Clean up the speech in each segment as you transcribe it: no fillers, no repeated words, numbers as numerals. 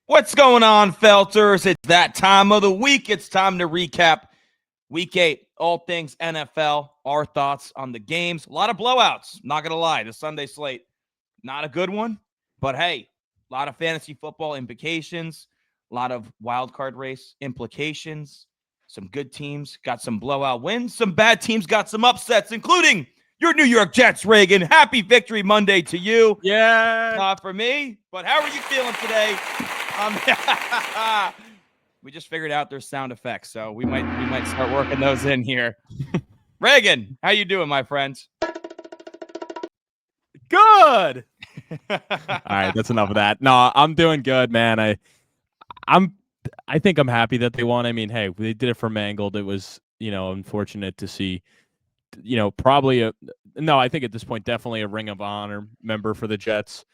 What's going on, Felters? It's that time of the week. It's time to recap Week 8, all things NFL, our thoughts on the games. A lot of blowouts, not going to lie. The Sunday slate, not a good one. But hey, a lot of fantasy football implications, a lot of wild card race implications. Some good teams got some blowout wins. Some bad teams got some upsets, including your New York Jets, Reagan. Happy Victory Monday to you. Yeah. Not for me, but how are you feeling today? We just figured out there's sound effects, so we might start working those in here. Reagan, how you doing, my friends? Good. All right, that's enough of that. No, I'm doing good, man. I think I'm happy that they won. I mean, hey, they did it for Mangold. It was, unfortunate to see, probably I think at this point, definitely a Ring of Honor member for the Jets.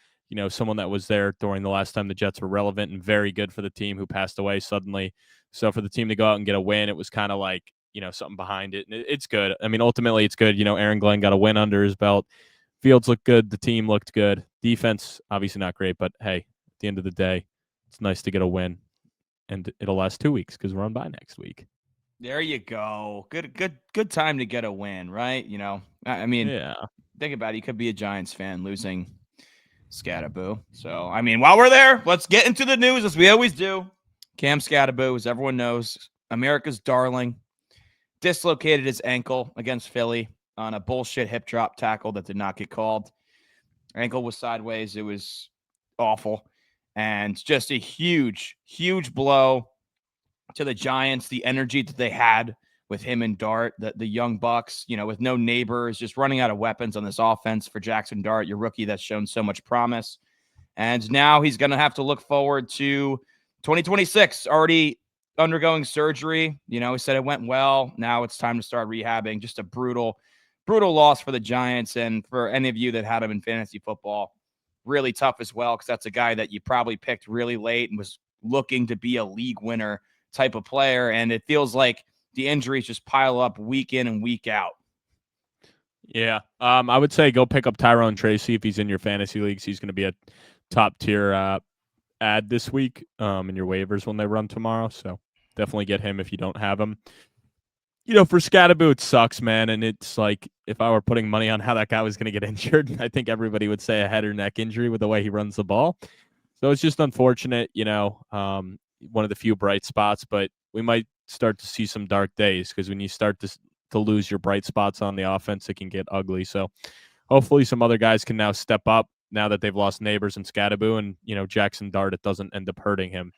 Someone that was there during the last time the Jets were relevant and very good for the team who passed away suddenly. So for the team to go out and get a win, it was kind of like, something behind it. And it's good. I mean, ultimately it's good. Aaron Glenn got a win under his belt. Fields looked good. The team looked good. Defense, obviously not great, but hey, at the end of the day, it's nice to get a win. And it'll last 2 weeks because we're on bye next week. There you go. Good time to get a win, right? I mean, yeah. Think about it. You could be a Giants fan losing Scatterboo. So, I mean, while we're there, let's get into the news as we always do. Cam Scatterboo, as everyone knows, America's darling, dislocated his ankle against Philly on a bullshit hip drop tackle that did not get called. Ankle was sideways. It was awful. And just a huge, huge blow to the Giants, the energy that they had with him and Dart, the young Bucks, with no neighbors, just running out of weapons on this offense for Jackson Dart, your rookie that's shown so much promise. And now he's going to have to look forward to 2026, already undergoing surgery. He said it went well. Now it's time to start rehabbing. Just a brutal loss for the Giants. And for any of you that had him in fantasy football, really tough as well, because that's a guy that you probably picked really late and was looking to be a league winner type of player. And it feels like the injuries just pile up week in and week out. Yeah. I would say go pick up Tyrone Tracy if he's in your fantasy leagues. He's going to be a top tier ad this week in your waivers when they run tomorrow. So definitely get him if you don't have him. For Scatterboo, it sucks, man. And it's like, if I were putting money on how that guy was going to get injured, I think everybody would say a head or neck injury with the way he runs the ball. So it's just unfortunate, one of the few bright spots, but we might start to see some dark days, because when you start to lose your bright spots on the offense, it can get ugly. So hopefully some other guys can now step up now that they've lost Neighbors and Scatterboo, and, Jackson Dart, it doesn't end up hurting him,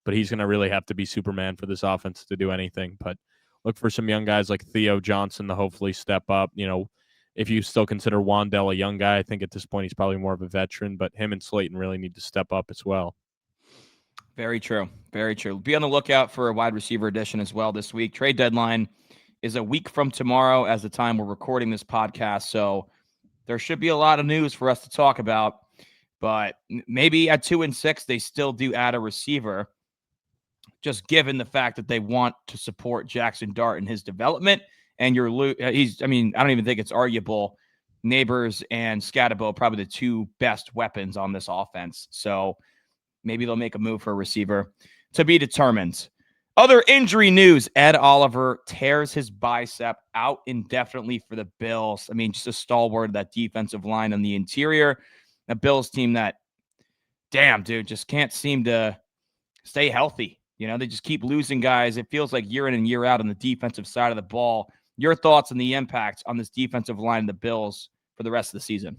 but he's going to really have to be Superman for this offense to do anything. But look for some young guys like Theo Johnson to hopefully step up. If you still consider Wandell a young guy, I think at this point he's probably more of a veteran, but him and Slayton really need to step up as well. Very true. Very true. Be on the lookout for a wide receiver edition as well this week. Trade deadline is a week from tomorrow as the time we're recording this podcast. So there should be a lot of news for us to talk about. But maybe at 2-6, they still do add a receiver, just given the fact that they want to support Jackson Dart in his development. And I don't even think it's arguable. Neighbors and Scatterboo probably the two best weapons on this offense. So maybe they'll make a move for a receiver, to be determined. Other injury news, Ed Oliver tears his bicep, out indefinitely for the Bills. I mean, just a stalwart of that defensive line on the interior. A Bills team that, damn, dude, just can't seem to stay healthy. They just keep losing guys. It feels like year in and year out on the defensive side of the ball. Your thoughts on the impact on this defensive line of the Bills for the rest of the season?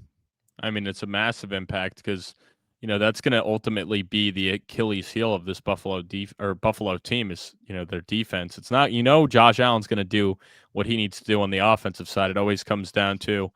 I mean, it's a massive impact because, that's going to ultimately be the Achilles heel of this Buffalo team is, their defense. It's not, Josh Allen's going to do what he needs to do on the offensive side. It always comes down to,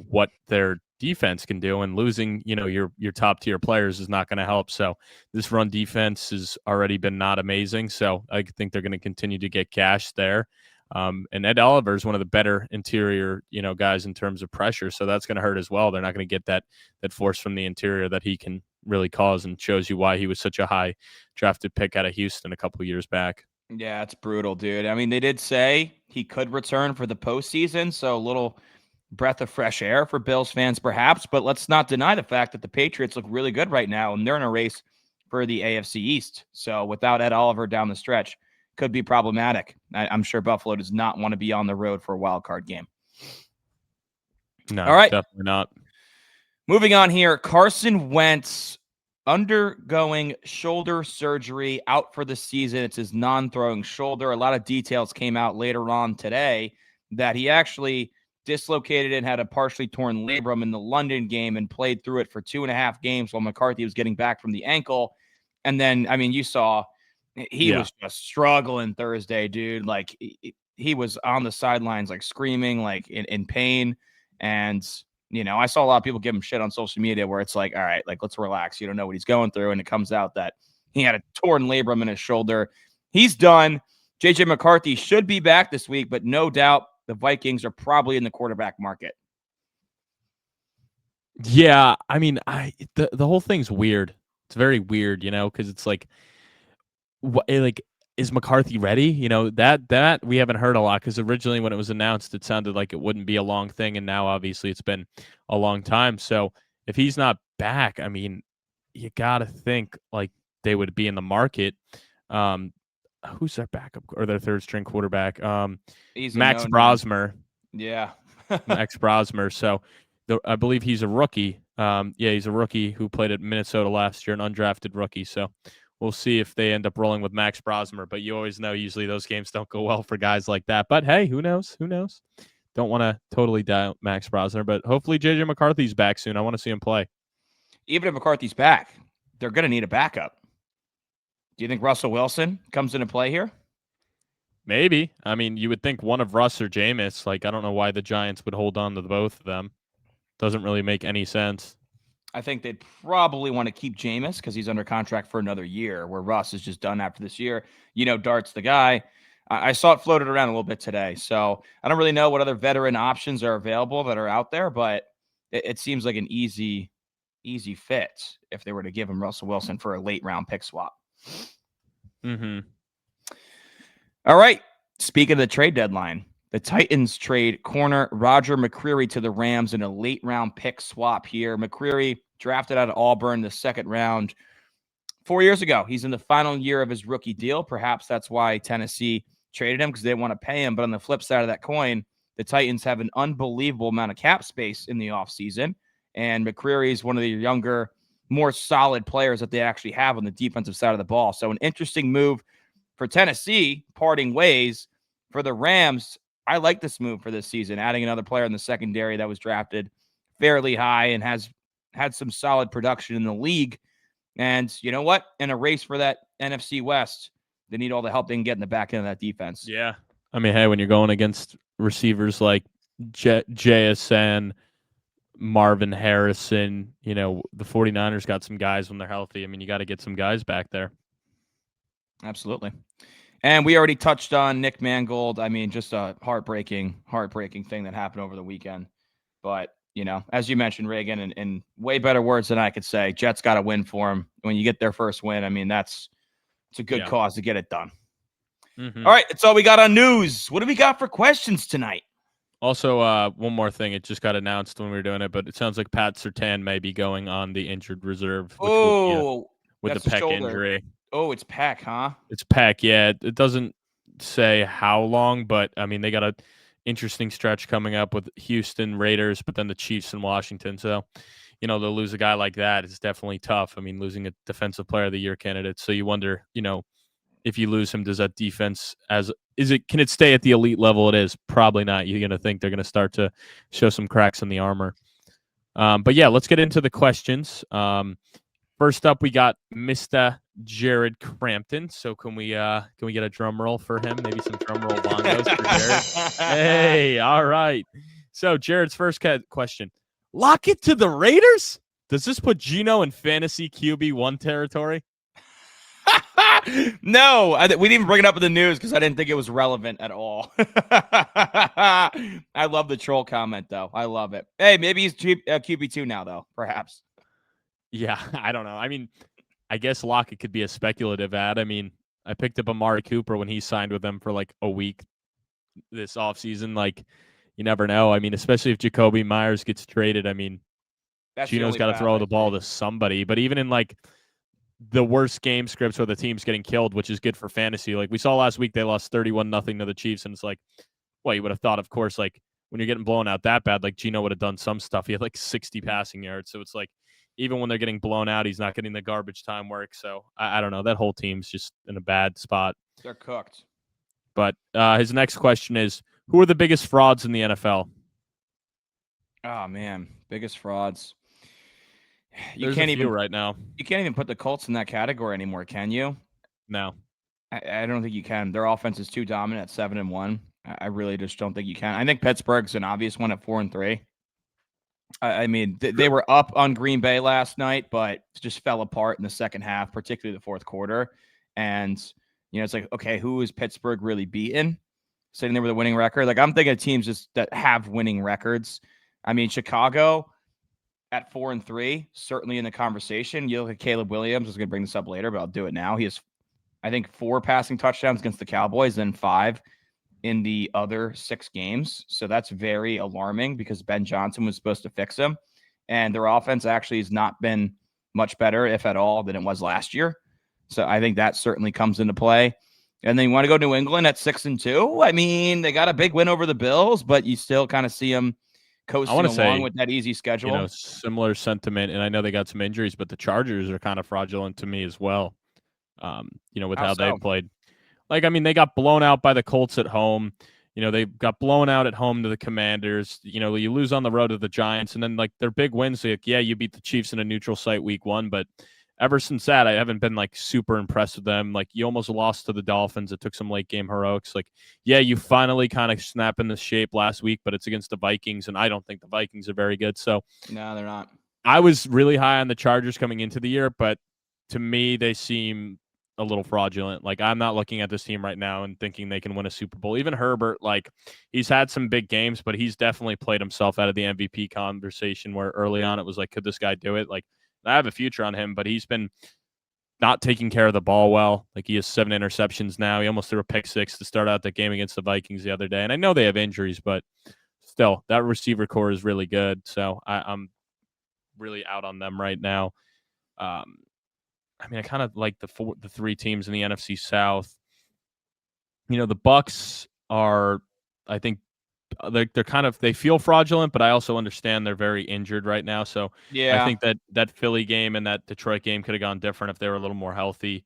what their defense can do, and losing, your top tier players is not going to help. So this run defense has already been not amazing. So I think they're going to continue to get cash there. And Ed Oliver is one of the better interior, guys in terms of pressure. So that's going to hurt as well. They're not going to get that force from the interior that he can really cause, and shows you why he was such a high drafted pick out of Houston a couple of years back. Yeah, it's brutal, dude. I mean, they did say he could return for the postseason. So a little breath of fresh air for Bills fans, perhaps. But let's not deny the fact that the Patriots look really good right now, and they're in a race for the AFC East. So without Ed Oliver down the stretch, could be problematic. I'm sure Buffalo does not want to be on the road for a wild card game. No, all right, definitely not. Moving on here, Carson Wentz undergoing shoulder surgery, out for the season. It's his non-throwing shoulder. A lot of details came out later on today that he actually dislocated and had a partially torn labrum in the London game and played through it for 2.5 games while McCarthy was getting back from the ankle. And then, I mean, you saw he was just struggling Thursday, dude. Like he was on the sidelines, like screaming, like in pain. And I saw a lot of people give him shit on social media where it's like, all right, like, let's relax. You don't know what he's going through. And it comes out that he had a torn labrum in his shoulder. He's done. JJ McCarthy should be back this week, but no doubt the Vikings are probably in the quarterback market. Yeah, I mean, the whole thing's weird. It's very weird, because it's like, is McCarthy ready? That we haven't heard a lot, because originally when it was announced, it sounded like it wouldn't be a long thing, and now obviously it's been a long time. So if he's not back, I mean, you gotta think like they would be in the market. Who's their backup or their third string quarterback? Max Brosmer. Yeah, Max Brosmer. So I believe he's a rookie. He's a rookie who played at Minnesota last year, an undrafted rookie. So we'll see if they end up rolling with Max Brosmer. But you always know usually those games don't go well for guys like that. But hey, who knows? Who knows? Don't want to totally doubt Max Brosmer, but hopefully JJ McCarthy's back soon. I want to see him play. Even if McCarthy's back, they're going to need a backup. Do you think Russell Wilson comes into play here? Maybe. I mean, you would think one of Russ or Jameis. Like, I don't know why the Giants would hold on to both of them. Doesn't really make any sense. I think they'd probably want to keep Jameis because he's under contract for another year, where Russ is just done after this year. Dart's the guy. I saw it floated around a little bit today. So I don't really know what other veteran options are available that are out there, but it seems like an easy fit if they were to give him Russell Wilson for a late round pick swap. Mm-hmm. All right. Speaking of the trade deadline, the Titans trade corner Roger McCreary to the Rams in a late round pick swap here. McCreary drafted out of Auburn the second round 4 years ago. He's in the final year of his rookie deal. Perhaps that's why Tennessee traded him, because they didn't want to pay him. But on the flip side of that coin, the Titans have an unbelievable amount of cap space in the offseason. And McCreary is one of the younger, more solid players that they actually have on the defensive side of the ball. So an interesting move for Tennessee, parting ways. For the Rams, I like this move for this season, adding another player in the secondary that was drafted fairly high and has had some solid production in the league. And you know what? In a race for that NFC West, they need all the help they can get in the back end of that defense. Yeah. I mean, hey, when you're going against receivers like JSN, Marvin Harrison, the 49ers got some guys when they're healthy. I mean, you got to get some guys back there. Absolutely. And we already touched on Nick Mangold. I mean, just a heartbreaking thing that happened over the weekend. But, as you mentioned, Reagan, in way better words than I could say, Jets got a win for him. When you get their first win, I mean, it's a good cause to get it done. Mm-hmm. All right, that's all we got on news. What do we got for questions tonight? Also, one more thing. It just got announced when we were doing it, but it sounds like Pat Surtain may be going on the injured reserve. Which with the pec injury. Oh, it's pec, huh? It's pec, yeah. It doesn't say how long, but, I mean, they got an interesting stretch coming up with Houston, Raiders, but then the Chiefs and Washington. So, to lose a guy like that is definitely tough. I mean, losing a defensive player of the year candidate. So you wonder, if you lose him, does that defense can it stay at the elite level it is? Probably not. You're going to think they're going to start to show some cracks in the armor. But yeah, let's get into the questions. First up, we got Mr. Jared Crampton. So can we get a drum roll for him? Maybe some drum roll bongos for Jared. Hey, all right. So Jared's first question: lock it to the Raiders? Does this put Geno in fantasy QB1 territory? No, we didn't even bring it up in the news because I didn't think it was relevant at all. I love the troll comment, though. I love it. Hey, maybe he's QB2 now, though, perhaps. Yeah, I don't know. I mean, I guess Lockett could be a speculative ad. I mean, I picked up Amari Cooper when he signed with them for like a week this offseason. Like, you never know. I mean, especially if Jacoby Myers gets traded. I mean, Geno's got to throw the ball to somebody. But even in like the worst game scripts or the teams getting killed, which is good for fantasy. Like we saw last week, they lost 31-0 to the Chiefs, and it's like, well, you would have thought, of course, like when you're getting blown out that bad, like Geno would have done some stuff. He had like 60 passing yards, so it's like even when they're getting blown out, he's not getting the garbage time work. So I don't know. That whole team's just in a bad spot. They're cooked. But his next question is, who are the biggest frauds in the NFL? Oh man, biggest frauds. There's a few right now. You can't even put the Colts in that category anymore, can you? No. I don't think you can. Their offense is too dominant at 7-1. I really just don't think you can. I think Pittsburgh's an obvious one at 4-3. I mean, they were up on Green Bay last night, but just fell apart in the second half, particularly the fourth quarter. And, it's like, okay, who is Pittsburgh really beating? Sitting there with a winning record. Like, I'm thinking of teams just that have winning records. I mean, Chicago at 4-3, certainly in the conversation. You look at Caleb Williams. I was going to bring this up later, but I'll do it now. He has, I think, 4 passing touchdowns against the Cowboys, then 5 in the other 6 games. So that's very alarming because Ben Johnson was supposed to fix him. And their offense actually has not been much better, if at all, than it was last year. So I think that certainly comes into play. And then you want to go New England at 6-2. I mean, they got a big win over the Bills, but you still kind of see them coasting along with that easy schedule. Similar sentiment. And I know they got some injuries, but the Chargers are kind of fraudulent to me as well. With how they've played. Like, I mean, they got blown out by the Colts at home. They got blown out at home to the Commanders. You lose on the road to the Giants. And then, like, their big wins, like, yeah, you beat the Chiefs in a neutral site week 1. But ever since that, I haven't been, like, super impressed with them. Like, you almost lost to the Dolphins. It took some late-game heroics. Like, yeah, you finally kind of snap into shape last week, but it's against the Vikings, and I don't think the Vikings are very good. So no, they're not. I was really high on the Chargers coming into the year, but to me, they seem a little fraudulent. Like, I'm not looking at this team right now and thinking they can win a Super Bowl. Even Herbert, like, he's had some big games, but he's definitely played himself out of the MVP conversation where early on it was like, could this guy do it? Like, I have a future on him, but he's been not taking care of the ball well. Like, he has 7 interceptions now. He almost threw a pick 6 to start out the game against the Vikings the other day. And I know they have injuries, but still, that receiver core is really good. So I'm really out on them right now. I mean, I kind of like the 3 teams in the NFC South. The Bucs are, I think, they're kind of, they feel fraudulent, but I also understand they're very injured right now. So yeah, I think that Philly game and that Detroit game could have gone different if they were a little more healthy.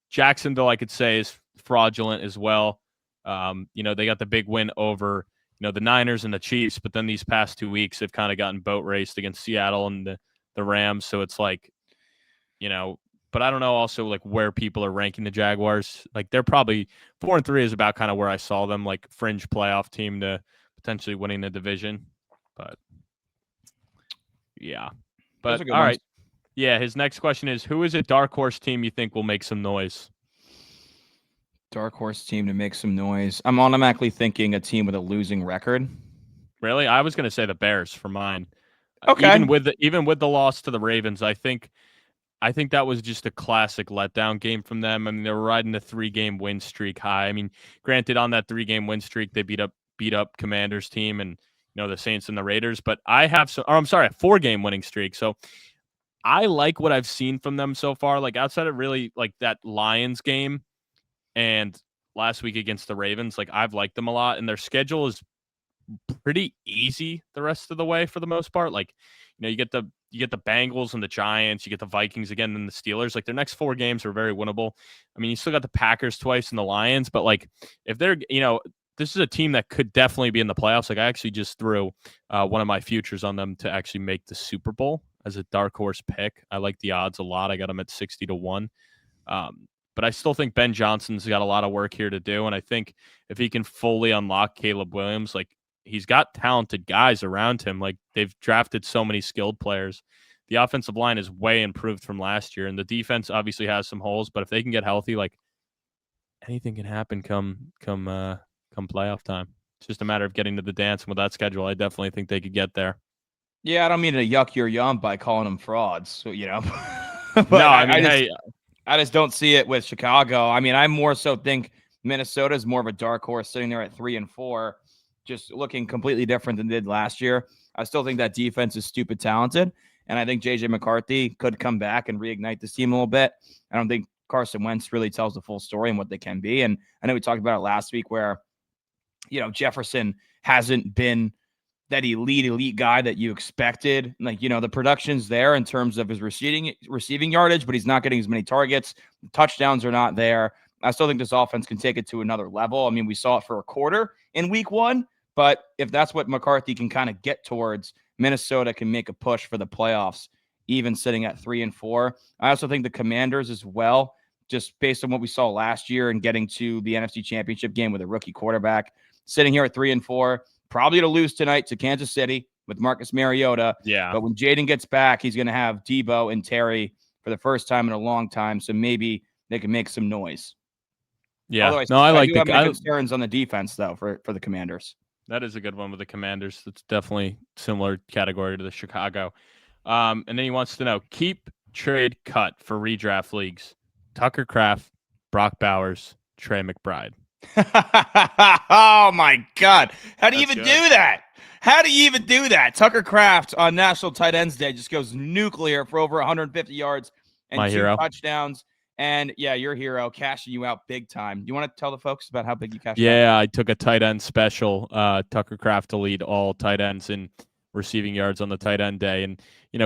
Jacksonville, I could say, is fraudulent as well. They got the big win over, the Niners and the Chiefs, but then these past 2 weeks they've kind of gotten boat raced against Seattle and the Rams. So it's like, but I don't know also like where people are ranking the Jaguars. Like, they're probably 4-3 is about kind of where I saw them, like fringe playoff team to potentially winning the division. But yeah, but all right. Yeah. His next question is, who is a dark horse team you think will make some noise? Dark horse team to make some noise. I'm automatically thinking a team with a losing record. Really? I was going to say the Bears for mine. Okay. Even with the loss to the Ravens, I think that was just a classic letdown game from them. I mean, they were riding a 3-game win streak high. I mean, granted, on that 3-game win streak, they beat up Commanders team and the Saints and the Raiders. But I have a 4-game winning streak. So I like what I've seen from them so far. Like, outside of really like that Lions game and last week against the Ravens, like, I've liked them a lot, and their schedule is pretty easy the rest of the way for the most part. Like, you get the Bengals and the Giants, you get the Vikings again, and the Steelers. Like, their next 4 games are very winnable. I mean, you still got the Packers twice and the Lions, but like, if they're, this is a team that could definitely be in the playoffs. Like, I actually just threw one of my futures on them to actually make the Super Bowl as a dark horse pick. I like the odds a lot. I got them at 60-1. But I still think Ben Johnson's got a lot of work here to do. And I think if he can fully unlock Caleb Williams, like, he's got talented guys around him. Like, they've drafted so many skilled players. The offensive line is way improved from last year, and the defense obviously has some holes, but if they can get healthy, like, anything can happen come playoff time. It's just a matter of getting to the dance, and with that schedule, I definitely think they could get there. Yeah, I don't mean to yuck your yum by calling them frauds, so, but no, I just don't see it with Chicago. I mean, I more so think Minnesota is more of a dark horse sitting there at 3-4. Just looking completely different than they did last year. I still think that defense is stupid talented. And I think J.J. McCarthy could come back and reignite this team a little bit. I don't think Carson Wentz really tells the full story and what they can be. And I know we talked about it last week where, Jefferson hasn't been that elite guy that you expected. Like, the production's there in terms of his receiving yardage, but he's not getting as many targets. The touchdowns are not there. I still think this offense can take it to another level. I mean, we saw it for a quarter in week 1, but if that's what McCarthy can kind of get towards, Minnesota can make a push for the playoffs, even sitting at 3-4. I also think the Commanders as well, just based on what we saw last year and getting to the NFC Championship game with a rookie quarterback, sitting here at 3-4, probably to lose tonight to Kansas City with Marcus Mariota. Yeah. But when Jayden gets back, he's going to have Debo and Terry for the first time in a long time. So maybe they can make some noise. Yeah. Although I do have my concerns on the defense, though, for the Commanders. That is a good one with the Commanders. It's definitely similar category to the Chicago. And then he wants to know, keep, trade, cut for redraft leagues. Tucker Kraft, Brock Bowers, Trey McBride. Oh, my God. How do you even good. do that? How do you even do that? Tucker Kraft on National Tight Ends Day just goes nuclear for over 150 yards and My 2 hero. touchdowns. And, yeah, your hero cashing you out big time. Do you want to tell the folks about how big you cashed out? Yeah, I took a tight end special. Tucker Kraft to lead all tight ends in receiving yards on the tight end day. And,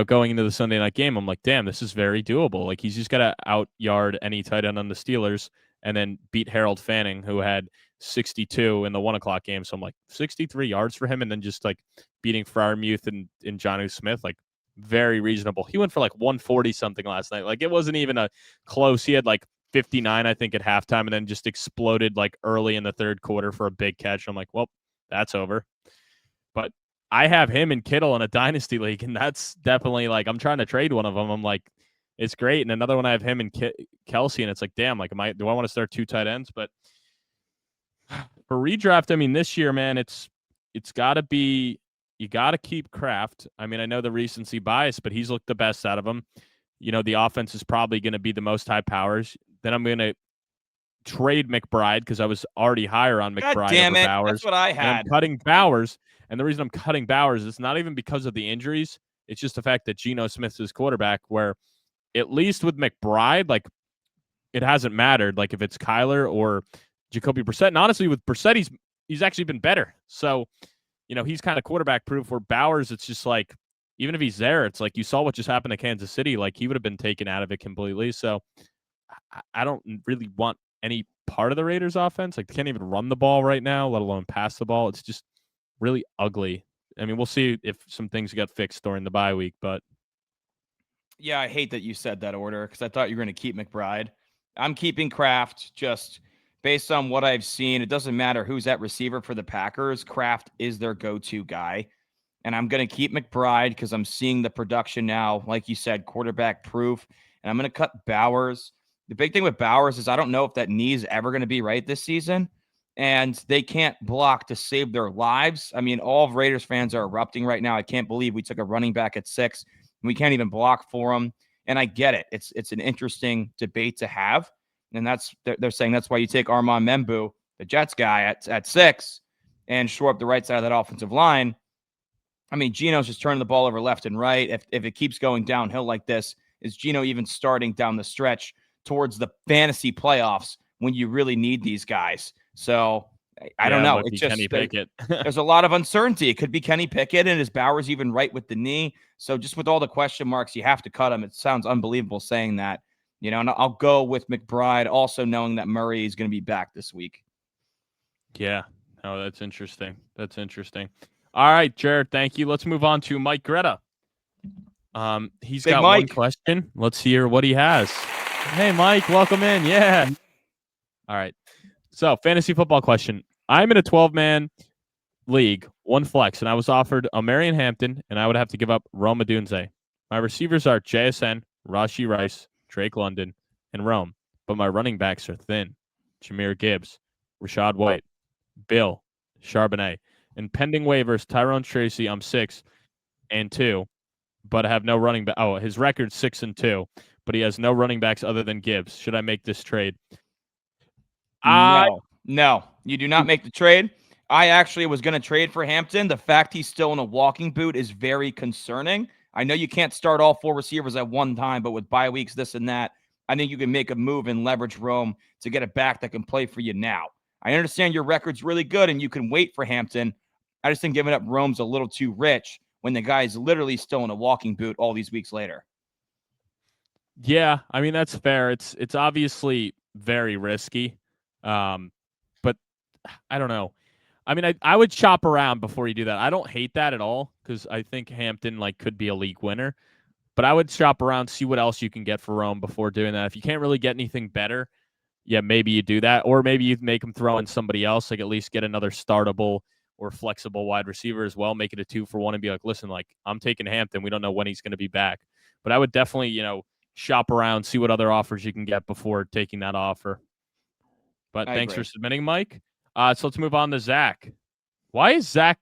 going into the Sunday night game, I'm like, damn, this is very doable. Like, he's just got to out-yard any tight end on the Steelers and then beat Harold Fanning, who had 62 in the 1 o'clock game. So I'm like, 63 yards for him, and then just like beating Freiermuth and Jonnu Smith, like very reasonable. He went for like 140 something last night. Like, it wasn't even a close. He had like 59, I think, at halftime, and then just exploded like early in the third quarter for a big catch. I'm like, well, that's over. But I have him and Kittle in a dynasty league, and that's definitely like, I'm trying to trade one of them. I'm like, it's great. And another one I have him and Kelsey, and it's like, damn, like, do I want to start 2 tight ends? But for redraft, I mean, this year, man, it's got to be, you got to keep Kraft. I mean, I know the recency bias, but he's looked the best out of them. The offense is probably going to be the most high powers. Then I'm going to trade McBride because I was already higher on McBride God damn over it. Bowers. That's what I And had. I'm cutting Bowers. And the reason I'm cutting Bowers is not even because of the injuries. It's just the fact that Geno Smith's his quarterback, where at least with McBride, like, it hasn't mattered. Like, if it's Kyler or Jacoby Brissett. And honestly, with Brissett, he's actually been better. So, he's kind of quarterback proof. Where Bowers, it's just like, even if he's there, it's like, you saw what just happened to Kansas City. Like, he would have been taken out of it completely. So I don't really want any part of the Raiders offense. Like, they can't even run the ball right now, let alone pass the ball. It's just really ugly. I mean, we'll see if some things got fixed during the bye week, but yeah, I hate that you said that order because I thought you were going to keep McBride. I'm keeping Kraft just based on what I've seen. It doesn't matter who's at receiver for the Packers. Kraft is their go-to guy. And I'm going to keep McBride because I'm seeing the production now, like you said, quarterback proof. And I'm going to cut Bowers. The big thing with Bowers is I don't know if that knee is ever going to be right this season. And they can't block to save their lives. I mean, all of Raiders fans are erupting right now. I can't believe we took a running back at 6. And we can't even block for him. And I get it. It's an interesting debate to have. And they're saying that's why you take Armand Membu, the Jets guy, at 6 and shore up the right side of that offensive line. I mean, Geno's just turning the ball over left and right. If it keeps going downhill like this, is Geno even starting down the stretch towards the fantasy playoffs when you really need these guys? So I don't know. It's just Kenny Pickett. there's a lot of uncertainty. It could be Kenny Pickett, and is Bowers even right with the knee? So just with all the question marks, you have to cut him. It sounds unbelievable saying that, and I'll go with McBride, also knowing that Murray is going to be back this week. Yeah. Oh, that's interesting. All right, Jared, thank you. Let's move on to Mike Greta. He's got one question. Let's hear what he has. Hey, Mike, welcome in. Yeah. All right. So, fantasy football question. I'm in a 12-man league, 1 flex, and I was offered Omarion Hampton, and I would have to give up Rome Odunze. My receivers are JSN, Rashee Rice, Drake London, and Rome, but my running backs are thin. Jahmyr Gibbs, Rashad White, Bill, Charbonnet. And pending waivers, Tyrone Tracy, I'm 6-2, but I have no running back. Oh, his record's 6-2, but he has no running backs other than Gibbs. Should I make this trade? No, you do not make the trade. I actually was going to trade for Hampton. The fact he's still in a walking boot is very concerning. I know you can't start all 4 receivers at one time, but with bye weeks, this and that, I think you can make a move and leverage Rome to get a back that can play for you now. I understand your record's really good and you can wait for Hampton. I just think giving up Rome's a little too rich when the guy is literally still in a walking boot all these weeks later. Yeah, I mean, that's fair. It's obviously very risky, but I don't know. I mean, I would shop around before you do that. I don't hate that at all because I think Hampton could be a league winner. But I would shop around, see what else you can get for Rome before doing that. If you can't really get anything better, yeah, maybe you do that, or maybe you make him throw in somebody else, at least get another startable or flexible wide receiver as well. Make it a 2-for-1 and be like, listen, I'm taking Hampton. We don't know when he's going to be back, but I would definitely, shop around, see what other offers you can get before taking that offer. But thanks for submitting, Mike. So let's move on to Zach. Why is Zach?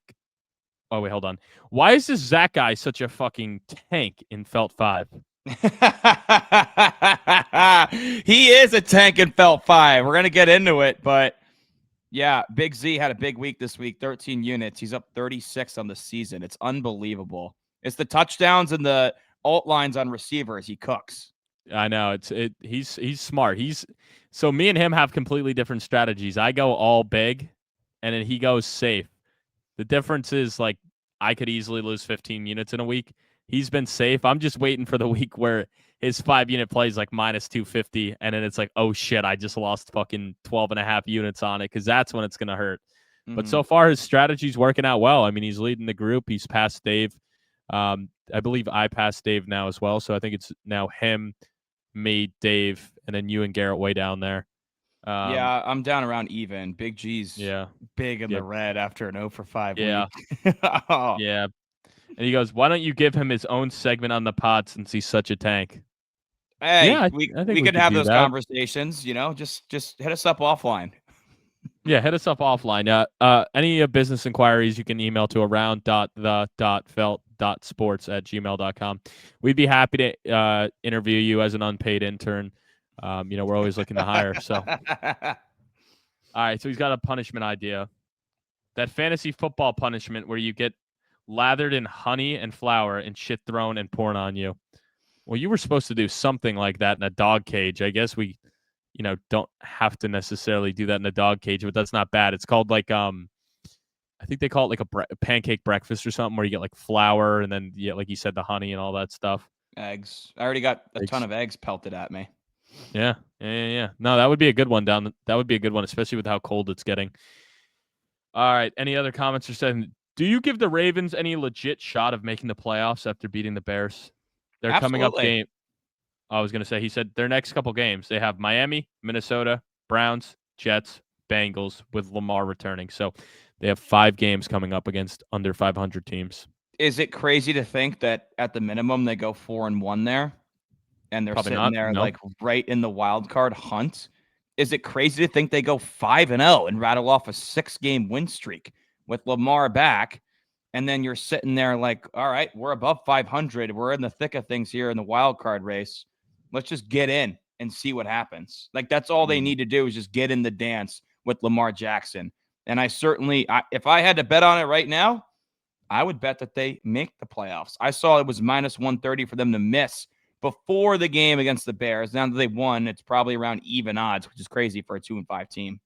Oh, wait, hold on. Why is this Zach guy such a fucking tank in Felt 5? He is a tank in Felt 5. We're going to get into it, but yeah, Big Z had a big week this week, 13 units. He's up 36 on the season. It's unbelievable. It's the touchdowns and the alt lines on receivers. He cooks. I know he's smart. So me and him have completely different strategies. I go all big and then he goes safe. The difference is I could easily lose 15 units in a week. He's been safe. I'm just waiting for the week where his 5-unit play is minus 250. And then it's oh shit, I just lost fucking 12.5 units on it. Cause that's when it's going to hurt. Mm-hmm. But so far his strategy's working out well. I mean, he's leading the group. He's passed Dave. I believe I passed Dave now as well. So I think it's now him, me, Dave, and then you and Garrett way down there. Yeah, I'm down around even. Big G's big in the red after an 0-for-5 week. Oh. Yeah. And he goes, why don't you give him his own segment on the pod since he's such a tank? Hey, yeah, we could have those conversations, just hit us up offline. Yeah, hit us up offline. Any business inquiries you can email to around.the.felt.sports@gmail.com. We'd be happy to interview you as an unpaid intern. We're always looking to hire. So, all right. So he's got a punishment idea. That fantasy football punishment where you get lathered in honey and flour and shit thrown and poured on you. Well, you were supposed to do something like that in a dog cage. I guess we, don't have to necessarily do that in a dog cage, but that's not bad. It's called I think they call it a pancake breakfast or something where you get flour and then, like you said, the honey and all that stuff. Eggs. I already got a ton of eggs pelted at me. Yeah. No, that would be a good one that would be a good one, especially with how cold it's getting. All right. Any other comments or saying? Do you give the Ravens any legit shot of making the playoffs after beating the Bears? They're coming up game. I was going to say, he said their next couple games, they have Miami, Minnesota, Browns, Jets, Bengals with Lamar returning. So they have 5 games coming up against under 500 teams. Is it crazy to think that at the minimum they go 4-1 there? And they're sitting there right in the wild card hunt. Is it crazy to think they go 5-0 and rattle off a 6-game win streak with Lamar back? And then you're sitting there all right, we're above 500. We're in the thick of things here in the wild card race. Let's just get in and see what happens. That's all they need to do is just get in the dance with Lamar Jackson. And I certainly, if I had to bet on it right now, I would bet that they make the playoffs. I saw it was minus 130 for them to miss before the game against the Bears. Now that they won, it's probably around even odds, which is crazy for a 2-5 team.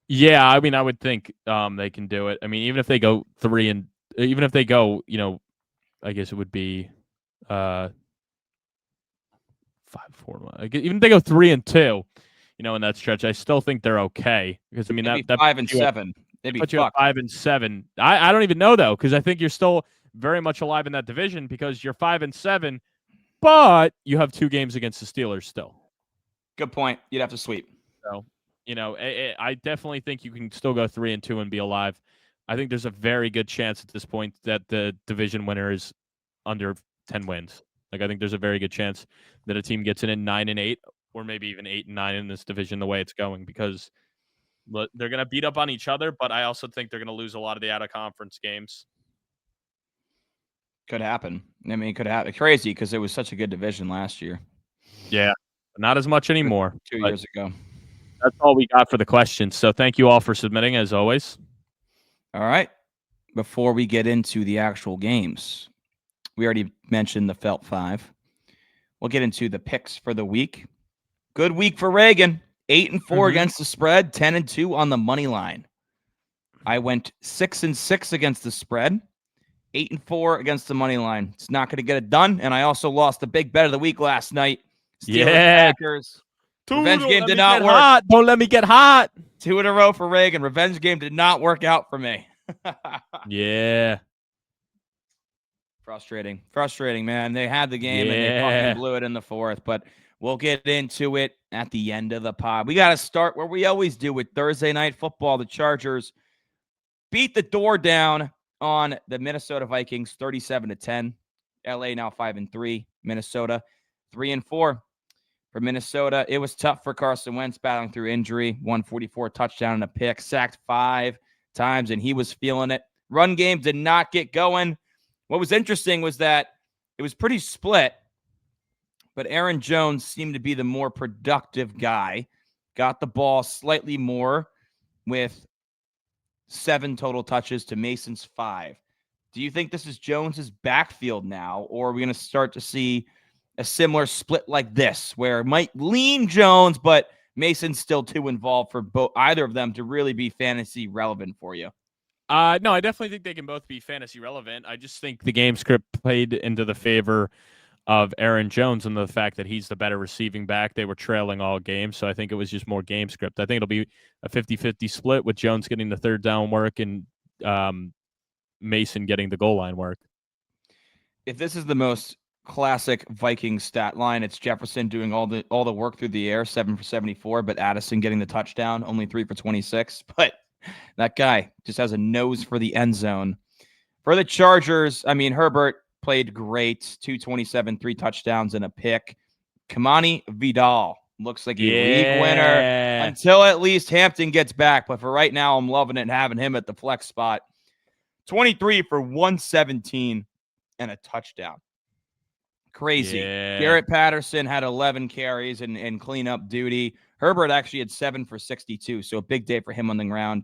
Yeah, I mean, I would think they can do it. I mean, even if they go 3 and even if they go, I guess it would be 5-4. Even if they go 3-2, in that stretch, I still think they're okay because I mean that 5-7. They'd be put you at 5-7. I don't even know though because I think you're still very much alive in that division because you're 5-7, but you have 2 games against the Steelers still. Good point. You'd have to sweep. So, I definitely think you can still go 3-2 and be alive. I think there's a very good chance at this point that the division winner is under 10 wins. I think there's a very good chance that a team gets in at 9-8 or maybe even 8-9 in this division the way it's going because they're going to beat up on each other, but I also think they're going to lose a lot of the out-of-conference games. Could happen. I mean, it could happen. Crazy because it was such a good division last year. Yeah, not as much anymore. 2 years ago. That's all we got for the questions. So thank you all for submitting, as always. All right. Before we get into the actual games, We already mentioned the Felt 5. We'll get into the picks for the week. Good week for Reagan. 8-4 against the spread, 10-2 on the money line. I went 6-6 against the spread, 8-4 against the money line. It's not going to get it done. And I also lost the big bet of the week last night. Steelers Packers. Revenge game did not work. Hot. Don't let me get hot. 2 in a row for Reagan. Revenge game did not work out for me. Yeah. Frustrating, man. They had the game and they fucking blew it in the fourth. But we'll get into it at the end of the pod. We got to start where we always do with Thursday Night Football. The Chargers beat the door down on the Minnesota Vikings 37-10. LA now 5-3. Minnesota 3-4. For Minnesota, it was tough for Carson Wentz battling through injury. 144 touchdown and a pick. Sacked 5 times, and he was feeling it. Run game did not get going. What was interesting was that it was pretty split, but Aaron Jones seemed to be the more productive guy. Got the ball slightly more with 7 total touches to Mason's 5. Do you think this is Jones's backfield now, or are we going to start to see a similar split like this where it might lean Jones, but Mason's still too involved for either of them to really be fantasy relevant for you? No, I definitely think they can both be fantasy relevant. I just think the game script played into the favor of Aaron Jones and the fact that he's the better receiving back. They were trailing all game, so I think it was just more game script. I think it'll be a 50-50 split with Jones getting the third down work and Mason getting the goal line work. If this is the most classic Vikings stat line, it's Jefferson doing all the work through the air, 7 for 74, but Addison getting the touchdown, only 3 for 26. But that guy just has a nose for the end zone. For the Chargers, I mean, Herbert played great. 227, 3 touchdowns and a pick. Kamani Vidal looks like a league winner until at least Hampton gets back. But for right now, I'm loving it and having him at the flex spot. 23 for 117 and a touchdown. Crazy. Garrett Patterson had 11 carries and cleanup duty. Herbert actually had 7 for 62, so a big day for him on the ground.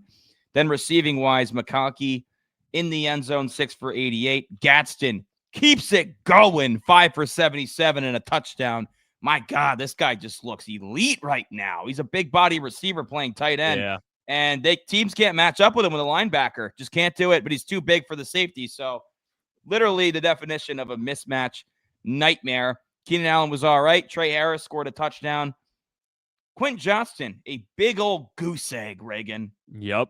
Then receiving-wise, McConkey in the end zone, 6 for 88. Gadson keeps it going, 5 for 77 and a touchdown. My God, this guy just looks elite right now. He's a big body receiver playing tight end. Yeah. And teams can't match up with him with a linebacker. Just can't do it, but he's too big for the safety. So literally the definition of a mismatch nightmare. Keenan Allen was all right. Trey Harris scored a touchdown. Quentin Johnston, a big old goose egg, Reagan. Yep.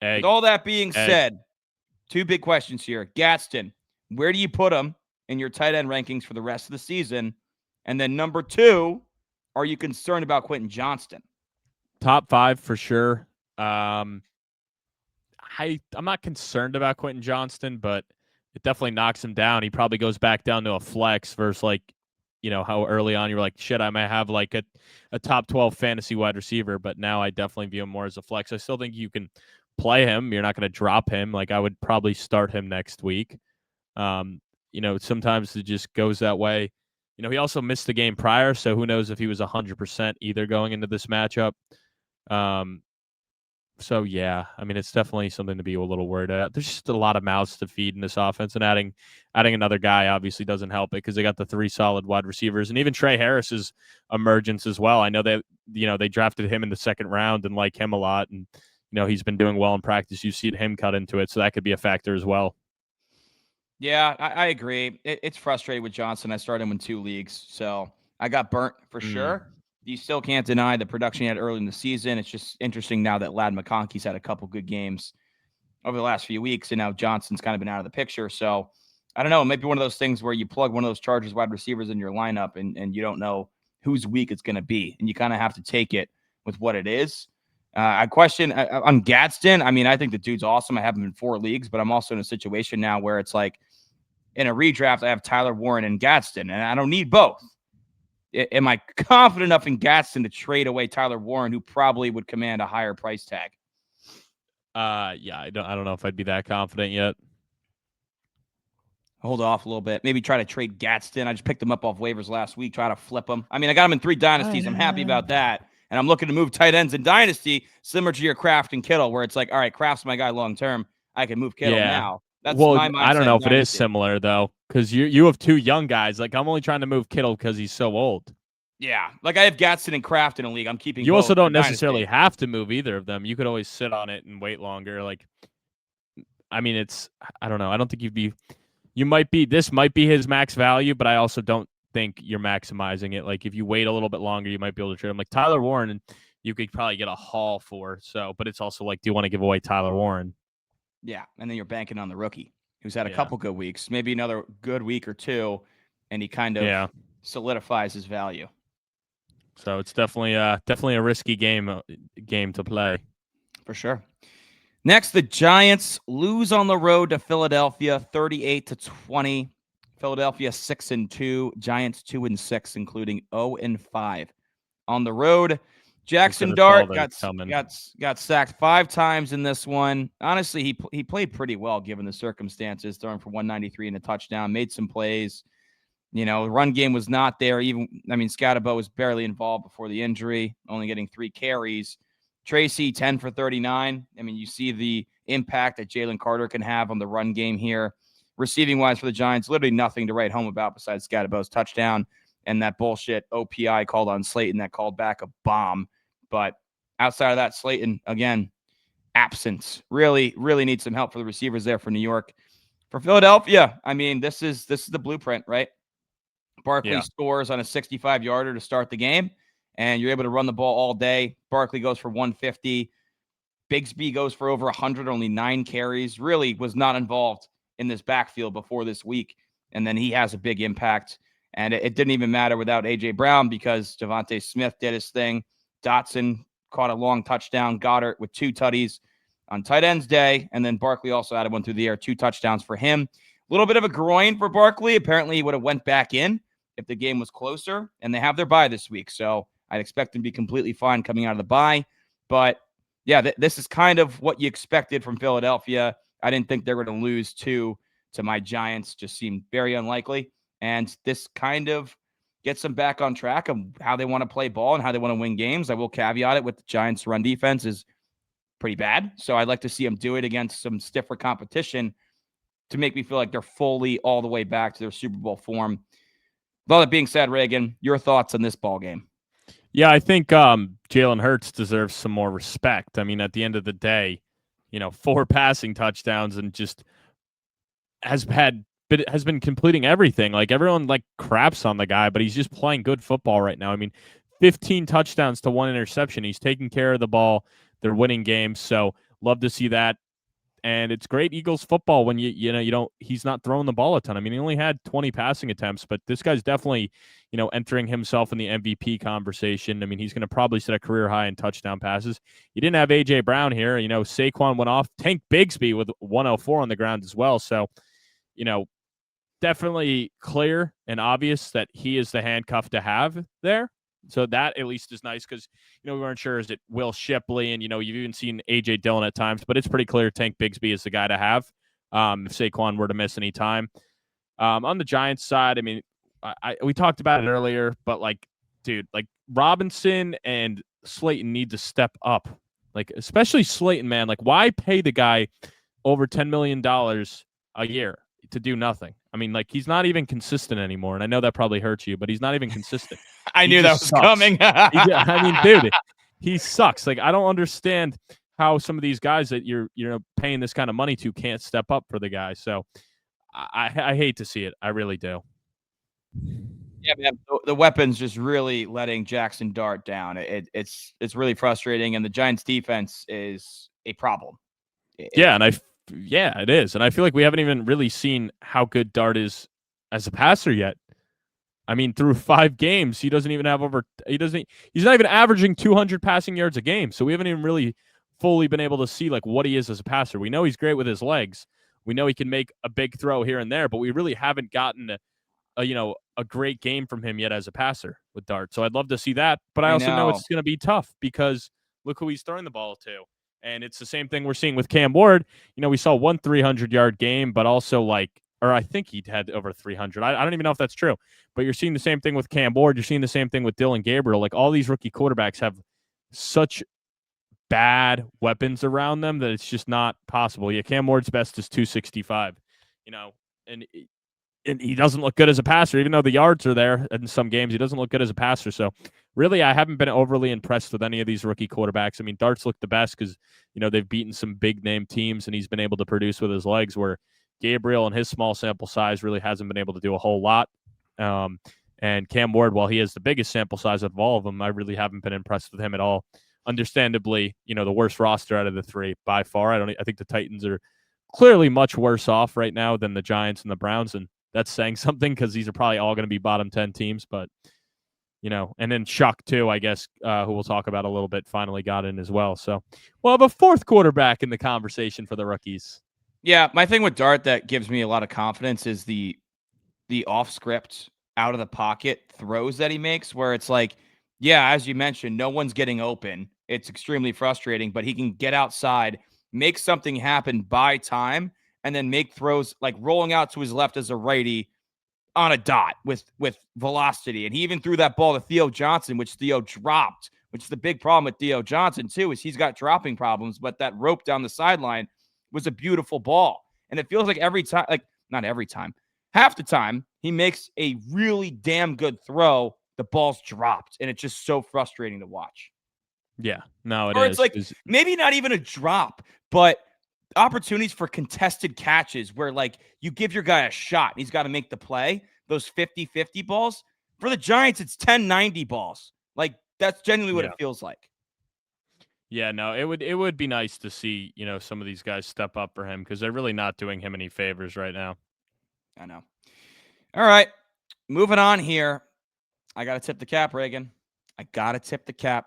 With all that being said, 2 big questions here. Gadson, where do you put him in your tight end rankings for the rest of the season? And then number 2, are you concerned about Quentin Johnston? Top 5 for sure. I'm not concerned about Quentin Johnston, but it definitely knocks him down. He probably goes back down to a flex versus how early on you're like, shit, I might have like a top 12 fantasy wide receiver, but now I definitely view him more as a flex. I still think you can play him. You're not going to drop him. Like I would probably start him next week. Sometimes it just goes that way. He also missed the game prior, so who knows if he was 100% either going into this matchup. So, yeah, I mean, it's definitely something to be a little worried about. There's just a lot of mouths to feed in this offense, and adding another guy obviously doesn't help it because they got the 3 solid wide receivers, and even Trey Harris's emergence as well. I know they drafted him in the second round and like him a lot, and he's been doing well in practice. You've seen him cut into it, so that could be a factor as well. Yeah, I agree. It's frustrating with Johnson. I started him in 2 leagues, so I got burnt for sure. You still can't deny the production he had early in the season. It's just interesting now that Ladd McConkey's had a couple good games over the last few weeks, and now Johnson's kind of been out of the picture. So I don't know. It might be one of those things where you plug one of those Chargers wide receivers in your lineup and you don't know whose week it's going to be, and you kind of have to take it with what it is. I question on Gadson. I mean, I think the dude's awesome. I have him in 4 leagues, but I'm also in a situation now where it's like in a redraft, I have Tyler Warren and Gadson, and I don't need both. Am I confident enough in Gadson to trade away Tyler Warren, who probably would command a higher price tag? Yeah, I don't know if I'd be that confident yet. Hold off a little bit. Maybe try to trade Gadson. I just picked him up off waivers last week. Try to flip him. I mean, I got him in 3 dynasties. I'm happy about that. And I'm looking to move tight ends in dynasty, similar to your Kraft and Kittle, where it's like, all right, Kraft's my guy long term. I can move Kittle now. That's Well, my I don't mindset know in if it is Dynasty. similar though, because you have two young guys. Like I'm only trying to move Kittle because he's so old. Yeah, like I have Gadson and Kraft in a league. I'm keeping You both also for don't necessarily Dynasty. have to move either of them. You could always sit on it and wait longer. Like, I mean, I don't know. I don't think this might be his max value, but I also don't think you're maximizing it. Like if you wait a little bit longer, you might be able to trade him. Like Tyler Warren, you could probably get a haul for. So, but it's also like, do you want to give away Tyler Warren? Yeah, and then you're banking on the rookie who's had a Yeah. couple good weeks, maybe another good week or two, and he kind of Yeah. solidifies his value. So it's definitely a risky game to play. For sure. Next, the Giants lose on the road to Philadelphia, 38-20. Philadelphia 6-2, Giants 2-6, including 0-5 on the road. Jackson Dart got sacked 5 times in this one. Honestly, he played pretty well given the circumstances, throwing for 193 and a touchdown, made some plays. The run game was not there. Scatterbo was barely involved before the injury, only getting 3 carries. Tracy, 10 for 39. You see the impact that Jalen Carter can have on the run game here. Receiving-wise for the Giants, literally nothing to write home about besides Scatterbo's touchdown and that bullshit OPI called on Slayton that called back a bomb. But outside of that, Slayton, again, absence. Really, really needs some help for the receivers there for New York. For Philadelphia, this is the blueprint, right? Barkley scores on a 65-yarder to start the game, and you're able to run the ball all day. Barkley goes for 150. Bigsby goes for over 100, only 9 carries. Really was not involved in this backfield before this week, and then he has a big impact. And it didn't even matter without A.J. Brown because Devontae Smith did his thing. Dotson caught a long touchdown. Goddard with 2 tutties on tight ends day, and then Barkley also added one through the air, 2 touchdowns for him. A little bit of a groin for Barkley. Apparently, he would have went back in if the game was closer, and they have their bye this week. So I'd expect him to be completely fine coming out of the bye. But, yeah, this is kind of what you expected from Philadelphia. I didn't think they were going to lose to my Giants. Just seemed very unlikely. And this kind of gets them back on track of how they want to play ball and how they want to win games. I will caveat it with the Giants' run defense is pretty bad. So I'd like to see them do it against some stiffer competition to make me feel like they're fully all the way back to their Super Bowl form. With all that being said, Reagan, your thoughts on this ball game? Yeah, I think Jalen Hurts deserves some more respect. At the end of the day, 4 passing touchdowns and just has been completing everything. Like everyone craps on the guy, but he's just playing good football right now. 15 touchdowns to 1 interception. He's taking care of the ball. They're winning games, so love to see that. And it's great Eagles football when he's not throwing the ball a ton. He only had 20 passing attempts, but this guy's definitely, entering himself in the MVP conversation. He's going to probably set a career high in touchdown passes. You didn't have A.J. Brown here. Saquon went off. Tank Bigsby with 104 on the ground as well. So, definitely clear and obvious that he is the handcuff to have there. So that at least is nice because, we weren't sure, is it Will Shipley? And, you've even seen A.J. Dillon at times, but it's pretty clear Tank Bigsby is the guy to have if Saquon were to miss any time. On the Giants side, we talked about it earlier, but, Robinson and Slayton need to step up. Especially Slayton, man. Why pay the guy over $10 million a year to do nothing? He's not even consistent anymore, and I know that probably hurts you, but he's not even consistent. I knew that was coming. Dude, he sucks. I don't understand how some of these guys that you're paying this kind of money to can't step up for the guy. So I hate to see it. I really do. Yeah, man. The weapons just really letting Jackson Dart down. It's really frustrating, and the Giants' defense is a problem. Yeah, it is. And I feel like we haven't even really seen how good Dart is as a passer yet. Through 5 games, he's not even averaging 200 passing yards a game. So we haven't even really fully been able to see what he is as a passer. We know he's great with his legs. We know he can make a big throw here and there, but we really haven't gotten a great game from him yet as a passer with Dart. So I'd love to see that, but I also know it's going to be tough because look who he's throwing the ball to. And it's the same thing we're seeing with Cam Ward. We saw one 300-yard game, but also or I think he had over 300. I don't even know if that's true. But you're seeing the same thing with Cam Ward. You're seeing the same thing with Dylan Gabriel. All these rookie quarterbacks have such bad weapons around them that it's just not possible. Yeah, Cam Ward's best is 265. and he doesn't look good as a passer, even though the yards are there in some games. He doesn't look good as a passer. So really, I haven't been overly impressed with any of these rookie quarterbacks. I mean, Dart's looked the best because, they've beaten some big name teams and he's been able to produce with his legs, where Gabriel and his small sample size really hasn't been able to do a whole lot. And Cam Ward, while he has the biggest sample size of all of them, I really haven't been impressed with him at all. Understandably, the worst roster out of the three by far. I think the Titans are clearly much worse off right now than the Giants and the Browns, and that's saying something because these are probably all going to be bottom 10 teams. But, and then Chuck, too, I guess, who we'll talk about a little bit, finally got in as well. So we'll have a fourth quarterback in the conversation for the rookies. Yeah, my thing with Dart that gives me a lot of confidence is the off script, out of the pocket throws that he makes, where it's like, yeah, as you mentioned, no one's getting open. It's extremely frustrating, but he can get outside, make something happen by time, and then make throws like rolling out to his left as a righty on a dot with velocity. And he even threw that ball to Theo Johnson, which Theo dropped, which is the big problem with Theo Johnson too, is he's got dropping problems, but that rope down the sideline was a beautiful ball. And it feels like every time, like not every time, half the time he makes a really damn good throw, the ball's dropped. And it's just so frustrating to watch. Yeah, no, Or it's like maybe not even a drop, but opportunities for contested catches where like you give your guy a shot and he's got to make the play. Those 50-50 balls. For the Giants, it's 10-90 balls. Like that's genuinely what it feels like. Yeah, no, it would be nice to see, some of these guys step up for him because they're really not doing him any favors right now. I know. All right, moving on here. I got to tip the cap, Reagan. I got to tip the cap.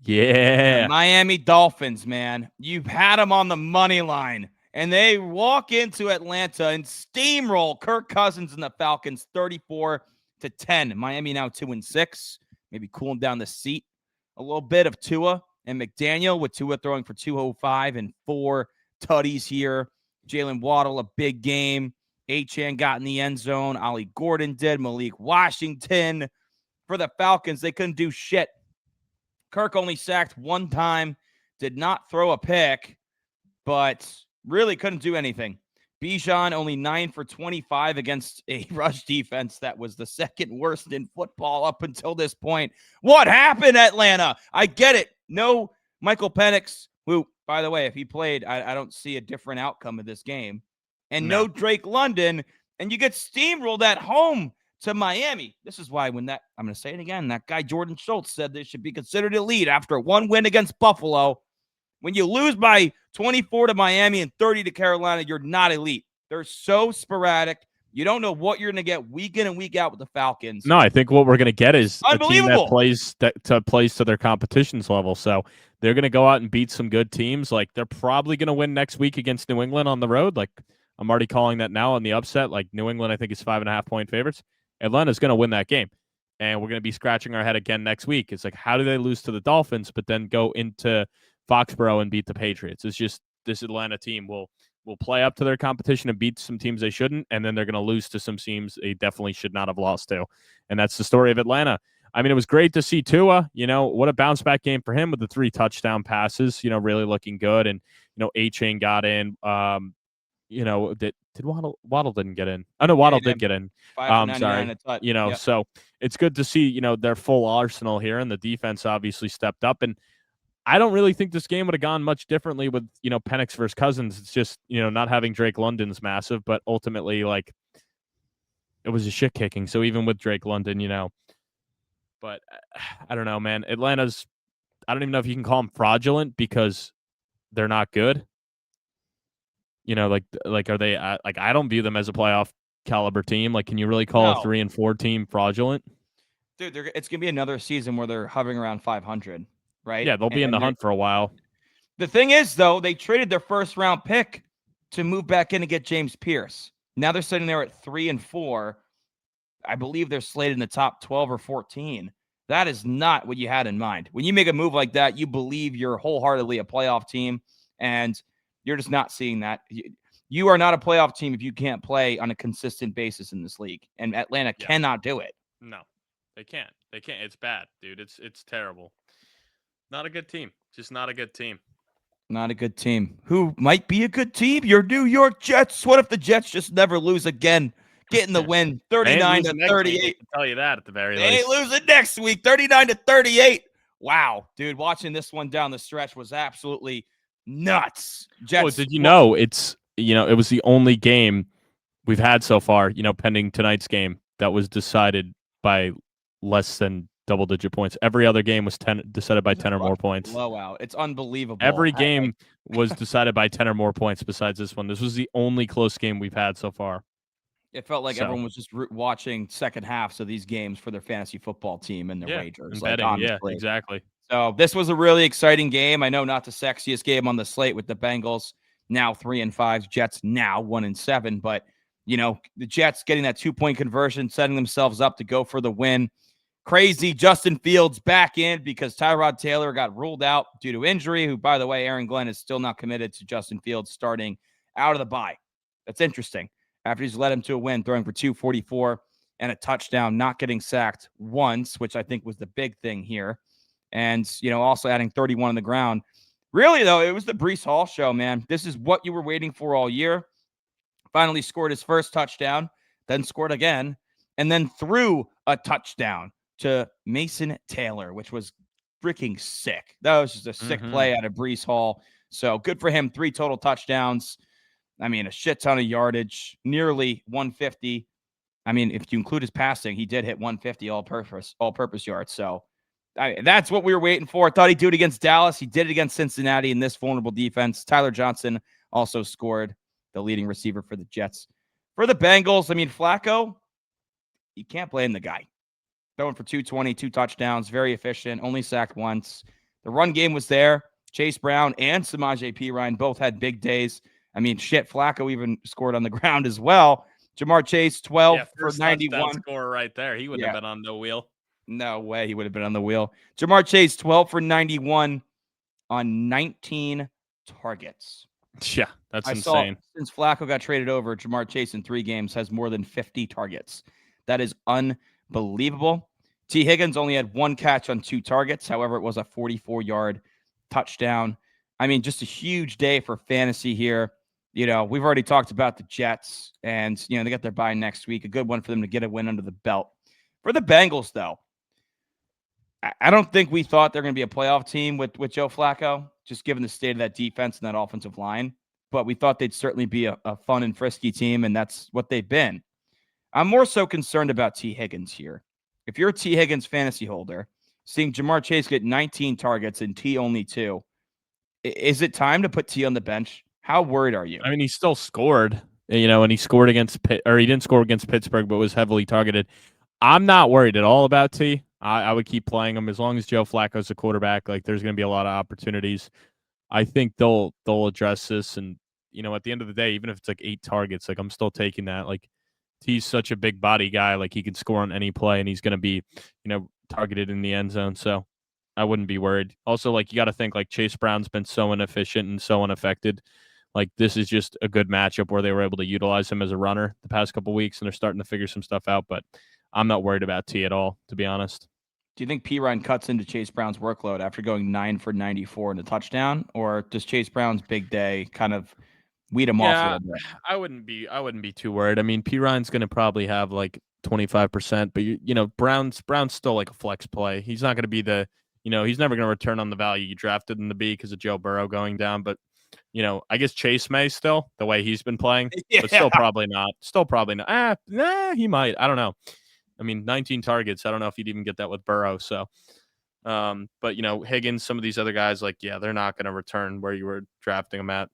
Yeah. The Miami Dolphins, man. You've had them on the money line, and they walk into Atlanta and steamroll Kirk Cousins and the Falcons 34-10. Miami now 2-6. Maybe cooling down the seat a little bit of Tua and McDaniel, with Tua throwing for 205 and 4 tutties here. Jalen Waddle, a big game. Achane got in the end zone. Ollie Gordon did. Malik Washington. For the Falcons, they couldn't do shit. Kirk only sacked one time, did not throw a pick, but really couldn't do anything. Bijan only 9 for 25 against a rush defense that was the second worst in football up until this point. What happened, Atlanta? I get it. No Michael Penix, who, by the way, if he played, I don't see a different outcome of this game. And no Drake London, and you get steamrolled at home to Miami. This is why I'm going to say it again, that guy Jordan Schultz said they should be considered elite after one win against Buffalo. When you lose by 24 to Miami and 30 to Carolina, you're not elite. They're so sporadic. You don't know what you're going to get week in and week out with the Falcons. No, I think what we're going to get is a team that plays to their competition's level. So they're going to go out and beat some good teams. Like they're probably going to win next week against New England on the road. Like I'm already calling that now on the upset. Like New England, I think is 5.5 point favorites. Atlanta's going to win that game. And we're going to be scratching our head again next week. It's like, how do they lose to the Dolphins, but then go into Foxborough and beat the Patriots? It's just this Atlanta team will play up to their competition and beat some teams they shouldn't, and then they're going to lose to some teams they definitely should not have lost to. And that's the story of Atlanta. I mean, it was great to see Tua. What a bounce back game for him with the 3 touchdown passes, really looking good. And, Achane got in. Did Waddle didn't get in? I know Waddle did get in. Sorry. So it's good to see, their full arsenal here, and the defense obviously stepped up. And I don't really think this game would have gone much differently with, Penix versus Cousins. It's just, not having Drake London's massive, but ultimately, like, it was a shit kicking. So even with Drake London, but I don't know, man. Atlanta's, I don't even know if you can call them fraudulent because they're not good. Are they, I don't view them as a playoff caliber team. Like, can you really call a 3-4 team fraudulent? Dude, it's going to be another season where they're hovering around 500. Right? Yeah, they'll be in the hunt for a while. The thing is, though, they traded their first round pick to move back in and get James Pierce. Now they're sitting there at 3-4. I believe they're slated in the top 12 or 14. That is not what you had in mind. When you make a move like that, you believe you're wholeheartedly a playoff team, and you're just not seeing that. You are not a playoff team if you can't play on a consistent basis in this league, and Atlanta cannot do it. No, they can't. They can't. It's bad, dude. It's terrible. Not a good team. Just not a good team. Not a good team. Who might be a good team? Your New York Jets. What if the Jets just never lose again? Getting the win, They ain't 39 to losing next week, I 38. can tell you that at the very They ain't least. losing next week, 39 to 38. Wow, dude, watching this one down the stretch was absolutely nuts. Jets. Oh, did you know it was the only game we've had so far, pending tonight's game, that was decided by less than double-digit points. Every other game was decided by 10 or more points. Blowout. It's unbelievable. Every game was decided by 10 or more points besides this one. This was the only close game we've had so far. It felt like everyone was just watching second halves of these games for their fantasy football team and their wagers. Like, betting, honestly. Exactly. So this was a really exciting game. I know not the sexiest game on the slate with the Bengals now 3-5, Jets now 1-7, but the Jets getting that 2-point conversion, setting themselves up to go for the win. Crazy Justin Fields back in because Tyrod Taylor got ruled out due to injury, who, by the way, Aaron Glenn is still not committed to Justin Fields starting out of the bye. That's interesting. After he's led him to a win, throwing for 244 and a touchdown, not getting sacked once, which I think was the big thing here. And, also adding 31 on the ground. Really, though, it was the Breece Hall show, man. This is what you were waiting for all year. Finally scored his first touchdown, then scored again, and then threw a touchdown to Mason Taylor, which was freaking sick. That was just a sick play out of Breece Hall. So good for him. 3 total touchdowns. I mean, a shit ton of yardage, nearly 150. I mean, if you include his passing, he did hit 150 all-purpose yards. So that's what we were waiting for. I thought he'd do it against Dallas. He did it against Cincinnati in this vulnerable defense. Tyler Johnson also scored, the leading receiver for the Jets. For the Bengals, I mean, Flacco, you can't blame the guy. Throwing for 220, 2 touchdowns, very efficient, only sacked once. The run game was there. Chase Brown and Samaje Perine both had big days. I mean, Flacco even scored on the ground as well. Jamar Chase, 12 for 91. Score right there. He wouldn't have been on the wheel. No way he would have been on the wheel. Jamar Chase, 12 for 91 on 19 targets. Yeah, that's insane. Since Flacco got traded over, Jamar Chase in 3 games has more than 50 targets. That is unbelievable. T. Higgins only had 1 catch on 2 targets. However, it was a 44-yard touchdown. I mean, just a huge day for fantasy here. We've already talked about the Jets, and, they got their bye next week. A good one for them to get a win under the belt. For the Bengals, though, I don't think we thought they're going to be a playoff team with Joe Flacco, just given the state of that defense and that offensive line. But we thought they'd certainly be a fun and frisky team, and that's what they've been. I'm more so concerned about T. Higgins here. If you're a T. Higgins fantasy holder, seeing Jamar Chase get 19 targets and T only 2, is it time to put T on the bench? How worried are you? I mean, he still scored, and he scored against he didn't score against Pittsburgh, but was heavily targeted. I'm not worried at all about T. I would keep playing him as long as Joe Flacco's the quarterback. Like, there's going to be a lot of opportunities. I think they'll address this, and at the end of the day, even if it's like 8 targets, like, I'm still taking that. Like, T's such a big body guy, like, he can score on any play, and he's going to be targeted in the end zone. So I wouldn't be worried. Also, like, you got to think, like, Chase Brown's been so inefficient and so unaffected. Like, this is just a good matchup where they were able to utilize him as a runner the past couple weeks, and they're starting to figure some stuff out. But I'm not worried about T at all, to be honest. Do you think Perine cuts into Chase Brown's workload after going 9 for 94 in a touchdown, or does Chase Brown's big day kind of weed him off a little bit? I wouldn't be too worried. I mean, Perine's going to probably have like 25%, but Brown's still like a flex play. He's not going to be the he's never going to return on the value you drafted him to be because of Joe Burrow going down. But I guess Chase may still, the way he's been playing, but still probably not. He might. I don't know. I mean, 19 targets. I don't know if you'd even get that with Burrow. So, but Higgins, some of these other guys, like, they're not going to return where you were drafting them at.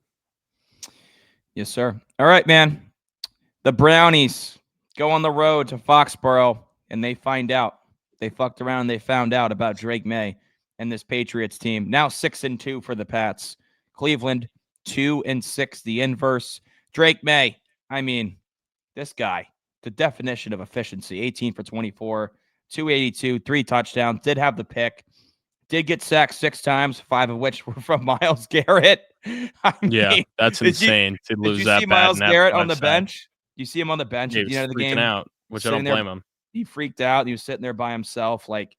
Yes, sir. All right, man. The Brownies go on the road to Foxborough, and they find out. They fucked around and they found out about Drake May and this Patriots team. Now 6-2 for the Pats. Cleveland 2-6, the inverse. Drake May, I mean, this guy, the definition of efficiency. 18 for 24, 282, 3 touchdowns. Did have the pick. Did get sacked 6 times, 5 of which were from Myles Garrett. That's insane to lose that bad. Did you see Myles Garrett on the bench? You see him on the bench at the end of the game? Out, which I don't blame him. He freaked out. He was sitting there by himself. Like,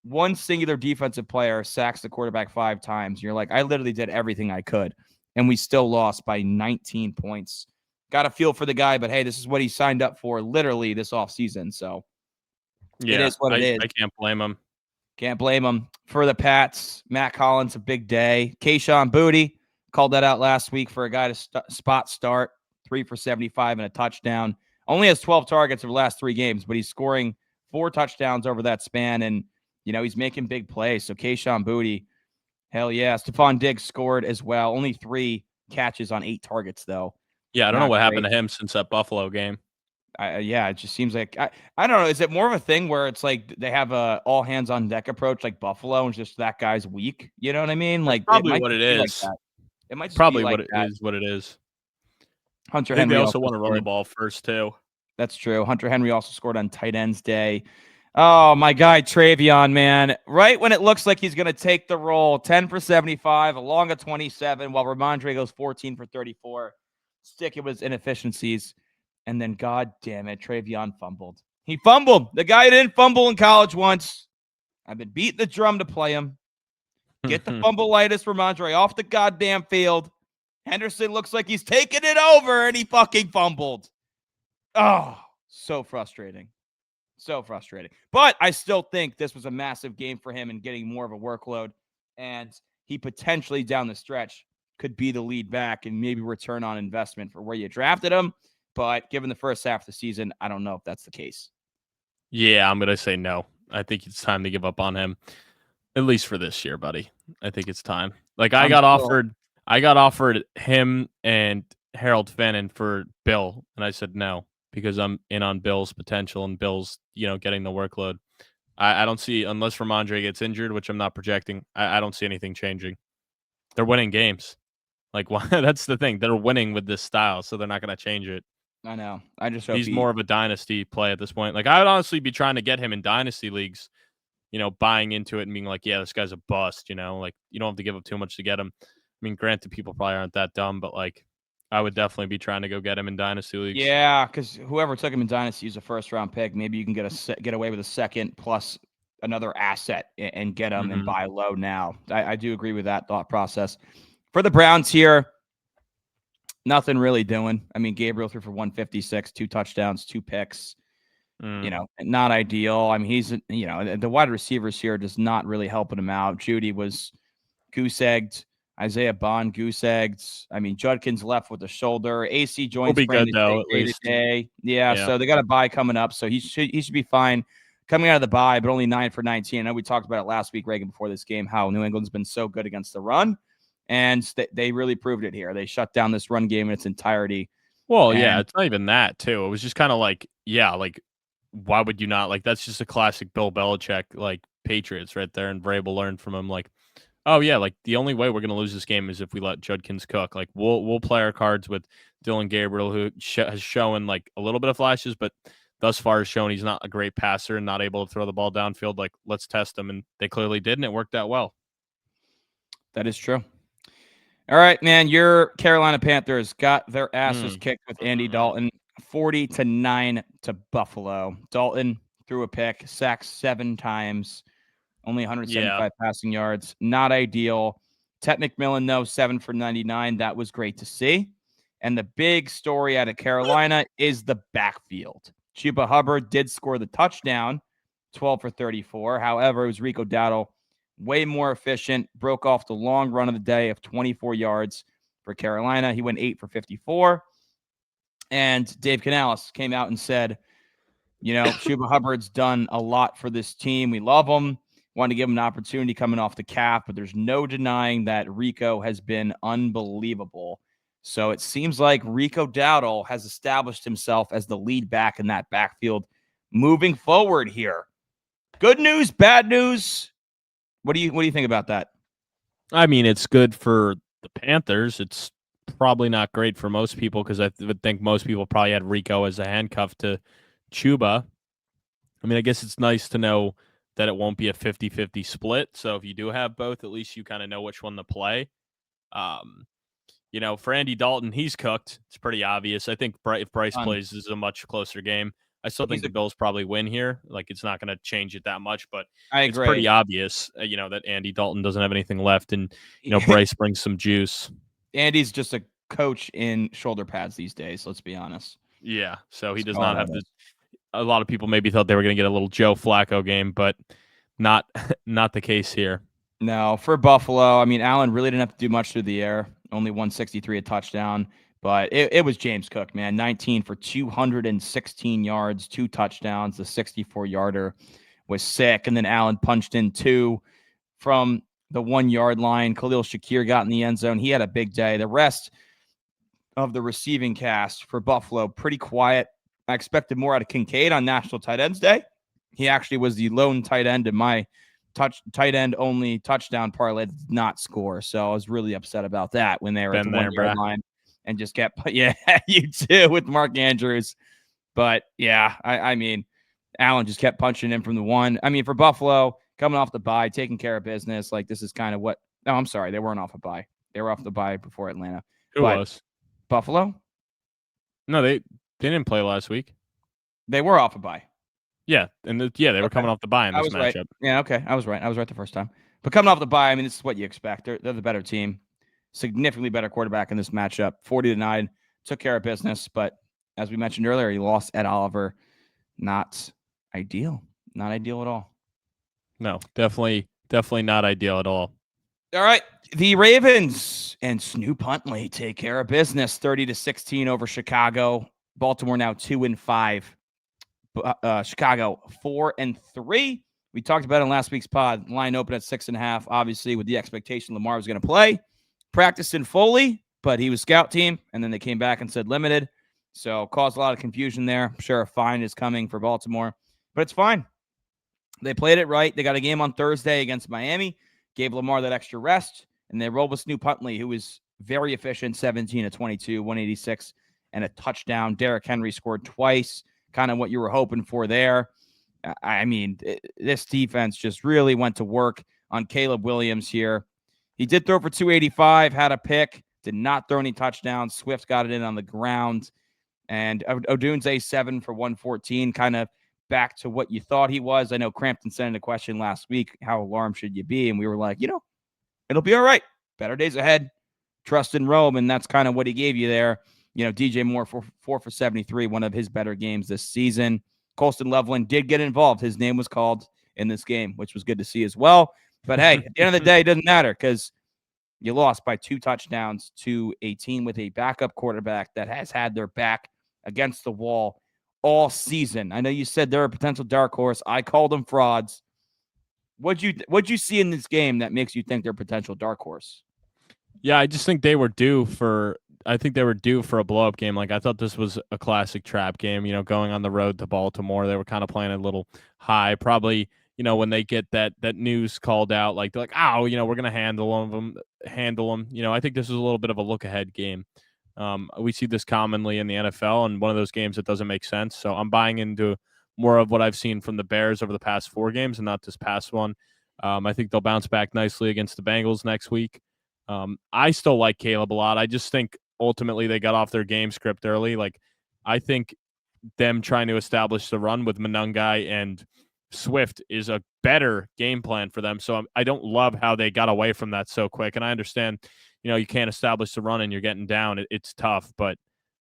one singular defensive player sacks the quarterback 5 times. You're like, I literally did everything I could, and we still lost by 19 points. Got a feel for the guy, but hey, this is what he signed up for literally this offseason. So it is what it is. I can't blame him. Can't blame him. For the Pats, Matt Collins, a big day. Kayshon Boutte, called that out last week for a guy to spot start, 3 for 75 and a touchdown. Only has 12 targets over the last 3 games, but he's scoring 4 touchdowns over that span, and, he's making big plays. So Kayshon Boutte, hell yeah. Stephon Diggs scored as well. Only 3 catches on 8 targets, though. Yeah, I don't know what happened to him since that Buffalo game. It just seems like I don't know. Is it more of a thing where it's like they have a all hands on deck approach like Buffalo, and just that guy's weak? You know what I mean? Like probably what it is. Like that. It might just probably be like what it that. is. What it is. Hunter I think Henry they also want to run the ball first too. That's true. Hunter Henry also scored on tight ends day. Oh, my guy Travion, man! Right when it looks like he's going to take the role, 10 for 75, along a 27, while Ramondre goes 14 for 34. Stick it was inefficiencies. And then, God damn it, Travion fumbled. He fumbled. The guy didn't fumble in college once. I've been beating the drum to play him. Get the fumbleitis Ramondre off the goddamn field. Henderson looks like he's taking it over, and he fucking fumbled. Oh, so frustrating. So frustrating. But I still think this was a massive game for him and getting more of a workload. And he potentially down the stretch could be the lead back and maybe return on investment for where you drafted him. But given the first half of the season, I don't know if that's the case. Yeah, I'm going to say no. I think it's time to give up on him, at least for this year, buddy. I think it's time. Like I got offered him and Harold Fannin for Bill, and I said no because I'm in on Bill's potential and Bill's, getting the workload. I don't see, unless Ramondre gets injured, which I'm not projecting, I don't see anything changing. They're winning games. Like, that's the thing. They're winning with this style, so they're not going to change it. I know. I just hope he's more of a dynasty play at this point. Like, I would honestly be trying to get him in dynasty leagues, buying into it and being like, yeah, this guy's a bust, like, you don't have to give up too much to get him. I mean, granted, people probably aren't that dumb, but like, I would definitely be trying to go get him in dynasty leagues. Yeah, because whoever took him in dynasty is a first-round pick. Maybe you can get away with a second plus another asset and get him and buy low now. I do agree with that thought process. For the Browns here, nothing really doing. I mean, Gabriel threw for 156, 2 touchdowns, 2 picks. Not ideal. I mean, he's, the wide receivers here does not really helping him out. Judy was goose-egged. Isaiah Bond goose-egged. I mean, Judkins left with the shoulder. AC joints will be good, though, at least. Yeah, so they got a bye coming up, so he should be fine coming out of the bye, but only 9 for 19. I know we talked about it last week, Reagan, before this game, how New England's been so good against the run, and they really proved it here. They shut down this run game in its entirety. Well, yeah, it's not even that, too. It was just kind of like, yeah, like, why would you not? Like, that's just a classic Bill Belichick, like, Patriots right there, and Vrabel learned from him, like, oh, yeah, like, the only way we're going to lose this game is if we let Judkins cook. Like, we'll play our cards with Dylan Gabriel, who has shown, like, a little bit of flashes, but thus far has shown he's not a great passer and not able to throw the ball downfield. Like, let's test him, and they clearly did, and it worked out well. That is true. All right, man, your Carolina Panthers got their asses kicked with Andy Dalton, 40-9 to Buffalo. Dalton threw a pick, sacked 7 times. Only 175 passing yards. Not ideal. Ted McMillan, though, 7 for 99. That was great to see. And the big story out of Carolina is the backfield. Chuba Hubbard did score the touchdown, 12 for 34. However, it was Rico Dowdle, way more efficient, broke off the long run of the day of 24 yards for Carolina. He went 8 for 54. And Dave Canales came out and said, Chuba Hubbard's done a lot for this team. We love him. Want to give him an opportunity coming off the cap, but there's no denying that Rico has been unbelievable. So it seems like Rico Dowdle has established himself as the lead back in that backfield moving forward here. Good news, bad news. What do you think about that? I mean, it's good for the Panthers. It's probably not great for most people because I would think most people probably had Rico as a handcuff to Chuba. I mean, I guess it's nice to know that it won't be a 50-50 split. So if you do have both, at least you kind of know which one to play. For Andy Dalton, he's cooked. It's pretty obvious. I think if Bryce plays, this is a much closer game. I still think the Bills probably win here. Like, it's not going to change it that much, but I it's agree. pretty obvious, that Andy Dalton doesn't have anything left, and Bryce brings some juice. Andy's just a coach in shoulder pads these days. Let's be honest. Yeah, so he does not have the. A lot of people maybe thought they were going to get a little Joe Flacco game, but not the case here. No, for Buffalo, I mean, Allen really didn't have to do much through the air. Only 163 a touchdown. But it was James Cook, man. 19 for 216 yards, 2 touchdowns. The 64-yarder was sick. And then Allen punched in 2 from the 1-yard line. Khalil Shakir got in the end zone. He had a big day. The rest of the receiving cast for Buffalo, pretty quiet. I expected more out of Kincaid on National Tight Ends Day. He actually was the lone tight end in my tight end only touchdown parlay, did not score. So I was really upset about that when they were at the 1-yard line and just kept, yeah, you too with Mark Andrews. But yeah, I mean, Allen just kept punching in from the 1. I mean, for Buffalo, coming off the bye, taking care of business, like this is kind of what, no, I'm sorry, they weren't off a bye. They were off the bye before Atlanta. Who was? Buffalo? No, they didn't play last week. They were off a bye. Yeah, and they were coming off the bye in this matchup. Right. Yeah, okay, I was right. I was right the first time. But coming off the bye, I mean, this is what you expect. They're the better team, significantly better quarterback in this matchup. 40-9, took care of business. But as we mentioned earlier, he lost Ed Oliver. Not ideal. Not ideal at all. No, definitely not ideal at all. All right, the Ravens and Snoop Huntley take care of business. 30-16 over Chicago. Baltimore now 2-5. Chicago 4-3. We talked about it in last week's pod. Line open at 6.5. Obviously, with the expectation Lamar was going to play. Practiced in Foley, but he was scout team, and then they came back and said limited. So caused a lot of confusion there. I'm sure a fine is coming for Baltimore, but it's fine. They played it right. They got a game on Thursday against Miami. Gave Lamar that extra rest, and they rolled with Snoop Huntley, who was very efficient, 17-22, 186, and a touchdown. Derrick Henry scored twice. Kind of what you were hoping for there. I mean, this defense just really went to work on Caleb Williams here. He did throw for 285, had a pick, did not throw any touchdowns. Swift got it in on the ground. And Odunze 7 for 114, kind of back to what you thought he was. I know Crampton sent in a question last week, how alarmed should you be? And we were like, it'll be all right. Better days ahead. Trust in Rome, and that's kind of what he gave you there. DJ Moore for 4 for 73, one of his better games this season. Colston Loveland did get involved. His name was called in this game, which was good to see as well. But hey, at the end of the day, it doesn't matter because you lost by 2 touchdowns to a team with a backup quarterback that has had their back against the wall all season. I know you said they're a potential dark horse. I called them frauds. What'd you see in this game that makes you think they're a potential dark horse? Yeah, I just think they were due for a blow-up game. Like, I thought this was a classic trap game, going on the road to Baltimore. They were kind of playing a little high. Probably, when they get that news called out, like, they're like, oh, we're going to handle them. I think this is a little bit of a look-ahead game. We see this commonly in the NFL, and one of those games that doesn't make sense. So I'm buying into more of what I've seen from the Bears over the past 4 games and not this past one. I think they'll bounce back nicely against the Bengals next week. I still like Caleb a lot. I just think ultimately they got off their game script early. Like, I think them trying to establish the run with Monungai and Swift is a better game plan for them. So I don't love how they got away from that so quick. And I understand, you can't establish the run and you're getting down. It's tough, but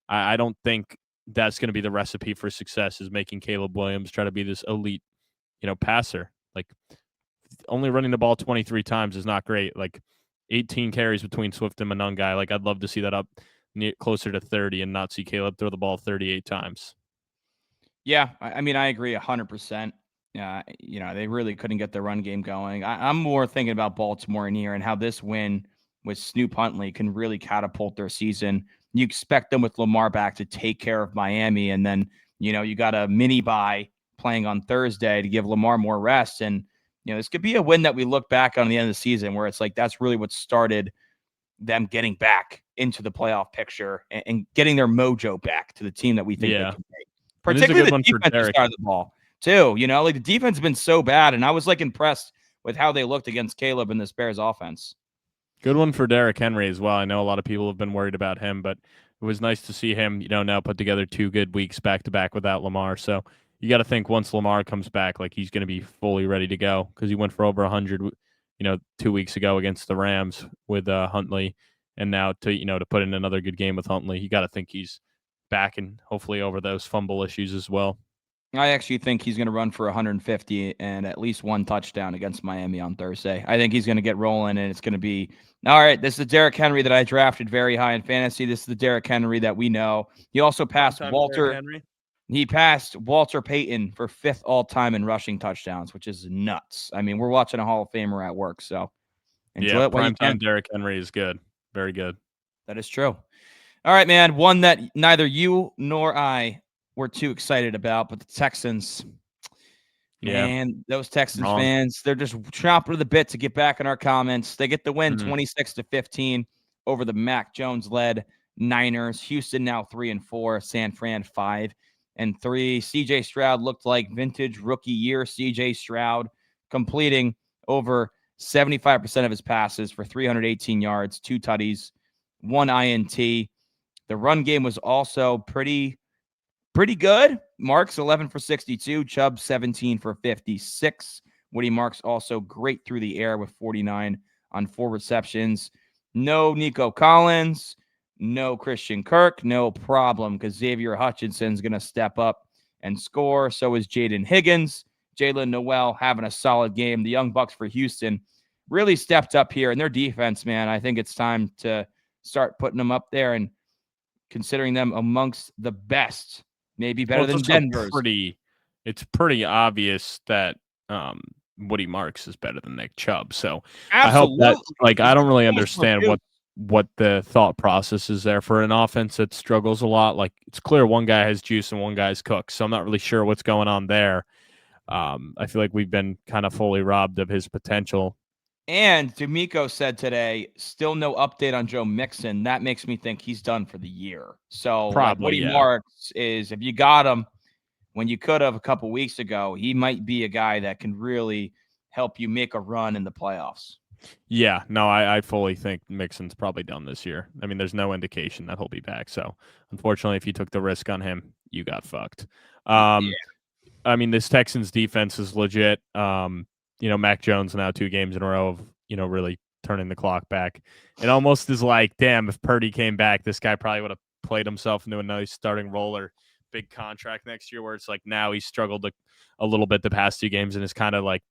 I don't think that's going to be the recipe for success, is making Caleb Williams try to be this elite, passer. Like, only running the ball 23 times is not great. Like, 18 carries between Swift and Monungai. Like, I'd love to see that up closer to 30 and not see Caleb throw the ball 38 times. Yeah, I mean, I agree 100%. They really couldn't get the run game going. I'm more thinking about Baltimore in here and how this win with Snoop Huntley can really catapult their season. You expect them with Lamar back to take care of Miami, and then, you got a mini bye playing on Thursday to give Lamar more rest. And, this could be a win that we look back on the end of the season where it's like that's really what started them getting back into the playoff picture and getting their mojo back to the team that we think they can make. Particularly the defensive side of the ball, too. Like, the defense has been so bad, and I was, like, impressed with how they looked against Caleb in this Bears offense. Good one for Derrick Henry as well. I know a lot of people have been worried about him, but it was nice to see him, now put together 2 good weeks back to back without Lamar. So you got to think once Lamar comes back, like he's going to be fully ready to go because he went for over 100, 2 weeks ago against the Rams with Huntley, and now to put in another good game with Huntley, you got to think he's back and hopefully over those fumble issues as well. I actually think he's going to run for 150 and at least 1 touchdown against Miami on Thursday. I think he's going to get rolling, and it's going to be, all right, this is Derrick Henry that I drafted very high in fantasy. This is the Derrick Henry that we know. He also passed Walter. He passed Walter Payton for 5th all-time in rushing touchdowns, which is nuts. I mean, we're watching a Hall of Famer at work, so enjoy it while you can. Primetime Derrick Henry is good. Very good. That is true. All right, man. One that neither you nor I were too excited about, but the Texans. Yeah. Man, those Texans fans, they're just chomping at the bit to get back in our comments. They get the win 26-15 over the Mac Jones-led Niners. Houston now 3-4, San Fran 5-3. CJ Stroud looked like vintage rookie year CJ Stroud, completing over 75% of his passes for 318 yards, 2 tutties, 1 INT. The run game was also pretty good. Marks 11 for 62, Chubb 17 for 56. Woody Marks also great through the air with 49 on 4 receptions. No Nico Collins, no Christian Kirk, no problem because Xavier Hutchinson's going to step up and score. So is Jayden Higgins. Jalen Noel having a solid game. The Young Bucks for Houston really stepped up here. And their defense, man, I think it's time to start putting them up there and considering them amongst the best. Maybe better than Denver's. It's pretty obvious that Woody Marks is better than Nick Chubb. So Absolutely. I hope that, I don't really understand what the thought process is there for an offense that struggles a lot. Like, it's clear one guy has juice and one guy's cooked. So I'm not really sure what's going on there. I feel like we've been kind of fully robbed of his potential. And D'Amico said today, still no update on Joe Mixon. That makes me think he's done for the year. So Woody Marks is, if you got him when you could have a couple weeks ago, he might be a guy that can really help you make a run in the playoffs. Yeah, no, I fully think Mixon's probably done this year. I mean, there's no indication that he'll be back. So, unfortunately, if you took the risk on him, you got fucked. I mean, this Texans defense is legit. Mac Jones now 2 games in a row of, really turning the clock back. It almost is like, damn, if Purdy came back, this guy probably would have played himself into a nice starting role or big contract next year, where it's like now he's struggled a little bit the past 2 games and is kind of like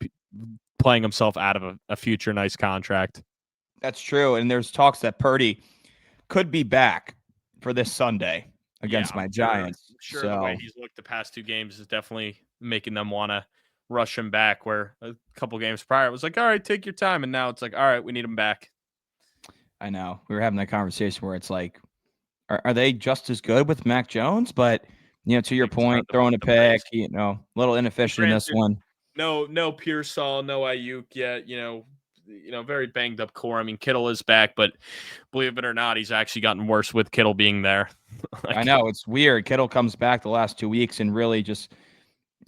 playing himself out of a future nice contract. That's true. And there's talks that Purdy could be back for this Sunday against my Giants. Sure, the way he's looked the past 2 games is definitely making them want to rush him back, where a couple games prior it was like, all right, take your time, and now it's like, all right, we need him back. I know. We were having that conversation where it's like, are they just as good with Mac Jones? But, to your point, throwing a pick, a little inefficient in this one. No Pearsall, no Ayuk yet, very banged up core. I mean, Kittle is back, but believe it or not, he's actually gotten worse with Kittle being there. I know, it's weird. Kittle comes back the last 2 weeks and really just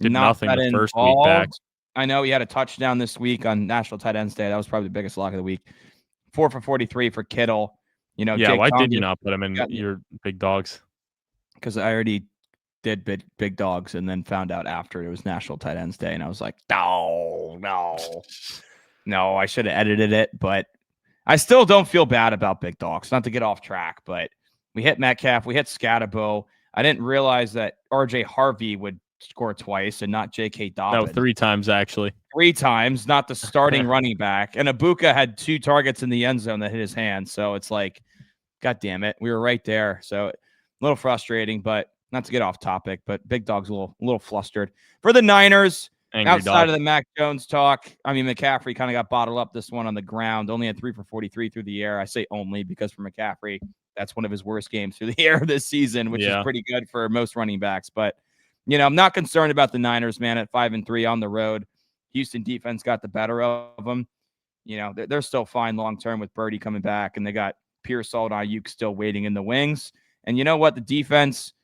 did nothing the first week back. I know he had a touchdown this week on National Tight Ends Day. That was probably the biggest lock of the week. 4 for 43 for Kittle. Jake why did you not put him in your big dogs? Because I already did big dogs and then found out after it was National Tight Ends Day, and I was like, no, I should have edited it, but I still don't feel bad about big dogs. Not to get off track, but we hit Metcalf, we hit Scatterbo. I didn't realize that RJ Harvey would score twice and not J.K. Dobbins. No, 3 times actually. 3 times, not the starting running back. And Ibuka had 2 targets in the end zone that hit his hand. So it's like, God damn it, we were right there. So a little frustrating, but not to get off topic. But Big Dog's a little flustered for the Niners. Outside of the Mac Jones talk, I mean, McCaffrey kind of got bottled up this one on the ground. Only had 3 for 43 through the air. I say only because for McCaffrey, that's one of his worst games through the air this season, which is pretty good for most running backs. But I'm not concerned about the Niners, man, at 5-3 on the road. Houston defense got the better of them. They're still fine long-term with Birdie coming back, and they got Pearsall and Ayuk still waiting in the wings. And you know what? The defense,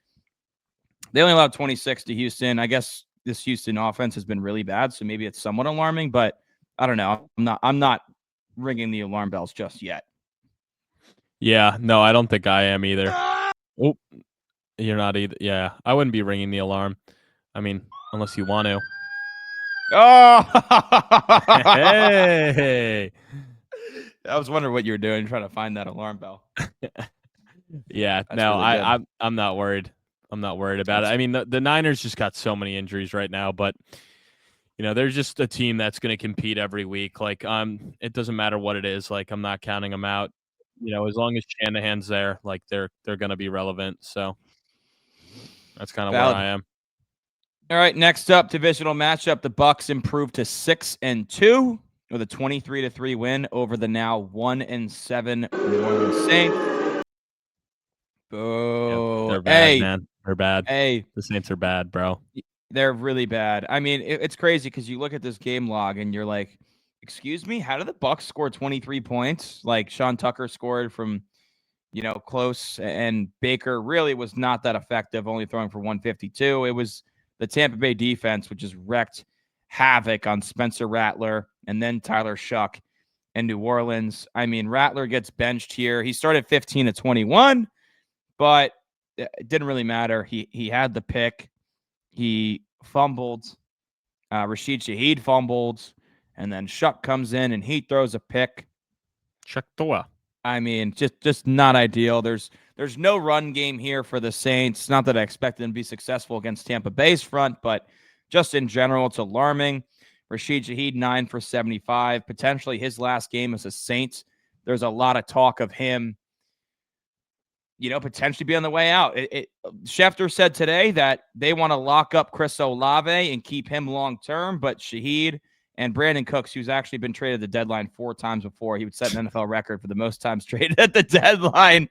they only allowed 26 to Houston. I guess this Houston offense has been really bad, so maybe it's somewhat alarming, but I don't know. I'm not ringing the alarm bells just yet. Yeah, no, I don't think I am either. Oh, you're not either. Yeah, I wouldn't be ringing the alarm. I mean, unless you want to. Oh, Hey. I was wondering what you were doing, trying to find that alarm bell. Yeah, That's no, really good. I'm not worried. I'm not worried about it. That's I mean, the Niners just got so many injuries right now, but they're just a team that's going to compete every week. Like, it doesn't matter what it is. Like, I'm not counting them out. As long as Shanahan's there, like they're going to be relevant. So that's kind of where valid. I am. All right, next up, divisional matchup. The Bucks improved to 6-2 with a 23-3 win over the now 1-7 New Orleans Saints. Yep, Boo. they're bad, Hey, man. They're bad. hey, The Saints are bad, bro. they're really bad. I mean, it's crazy because you look at this game log and you're like, excuse me, how did the Bucks score 23 points? Like Sean Tucker scored from close, and Baker really was not that effective, only throwing for 152. It was the Tampa Bay defense, which has wrecked havoc on Spencer Rattler and then Tyler Shuck and New Orleans. I mean, Rattler gets benched here. He started 15-21, but it didn't really matter. He had the pick. He fumbled. Rashid Shaheed fumbled, and then Shuck comes in and he throws a pick. Check the well. I mean, just not ideal. There's no run game here for the Saints. Not that I expect them to be successful against Tampa Bay's front, but just in general, it's alarming. Rashid Shaheed, 9 for 75. Potentially his last game as a Saint. There's a lot of talk of him, potentially be on the way out. Schefter said today that they want to lock up Chris Olave and keep him long term, but Shaheed and Brandon Cooks, who's actually been traded at the deadline 4 times before, he would set an NFL record for the most times traded at the deadline.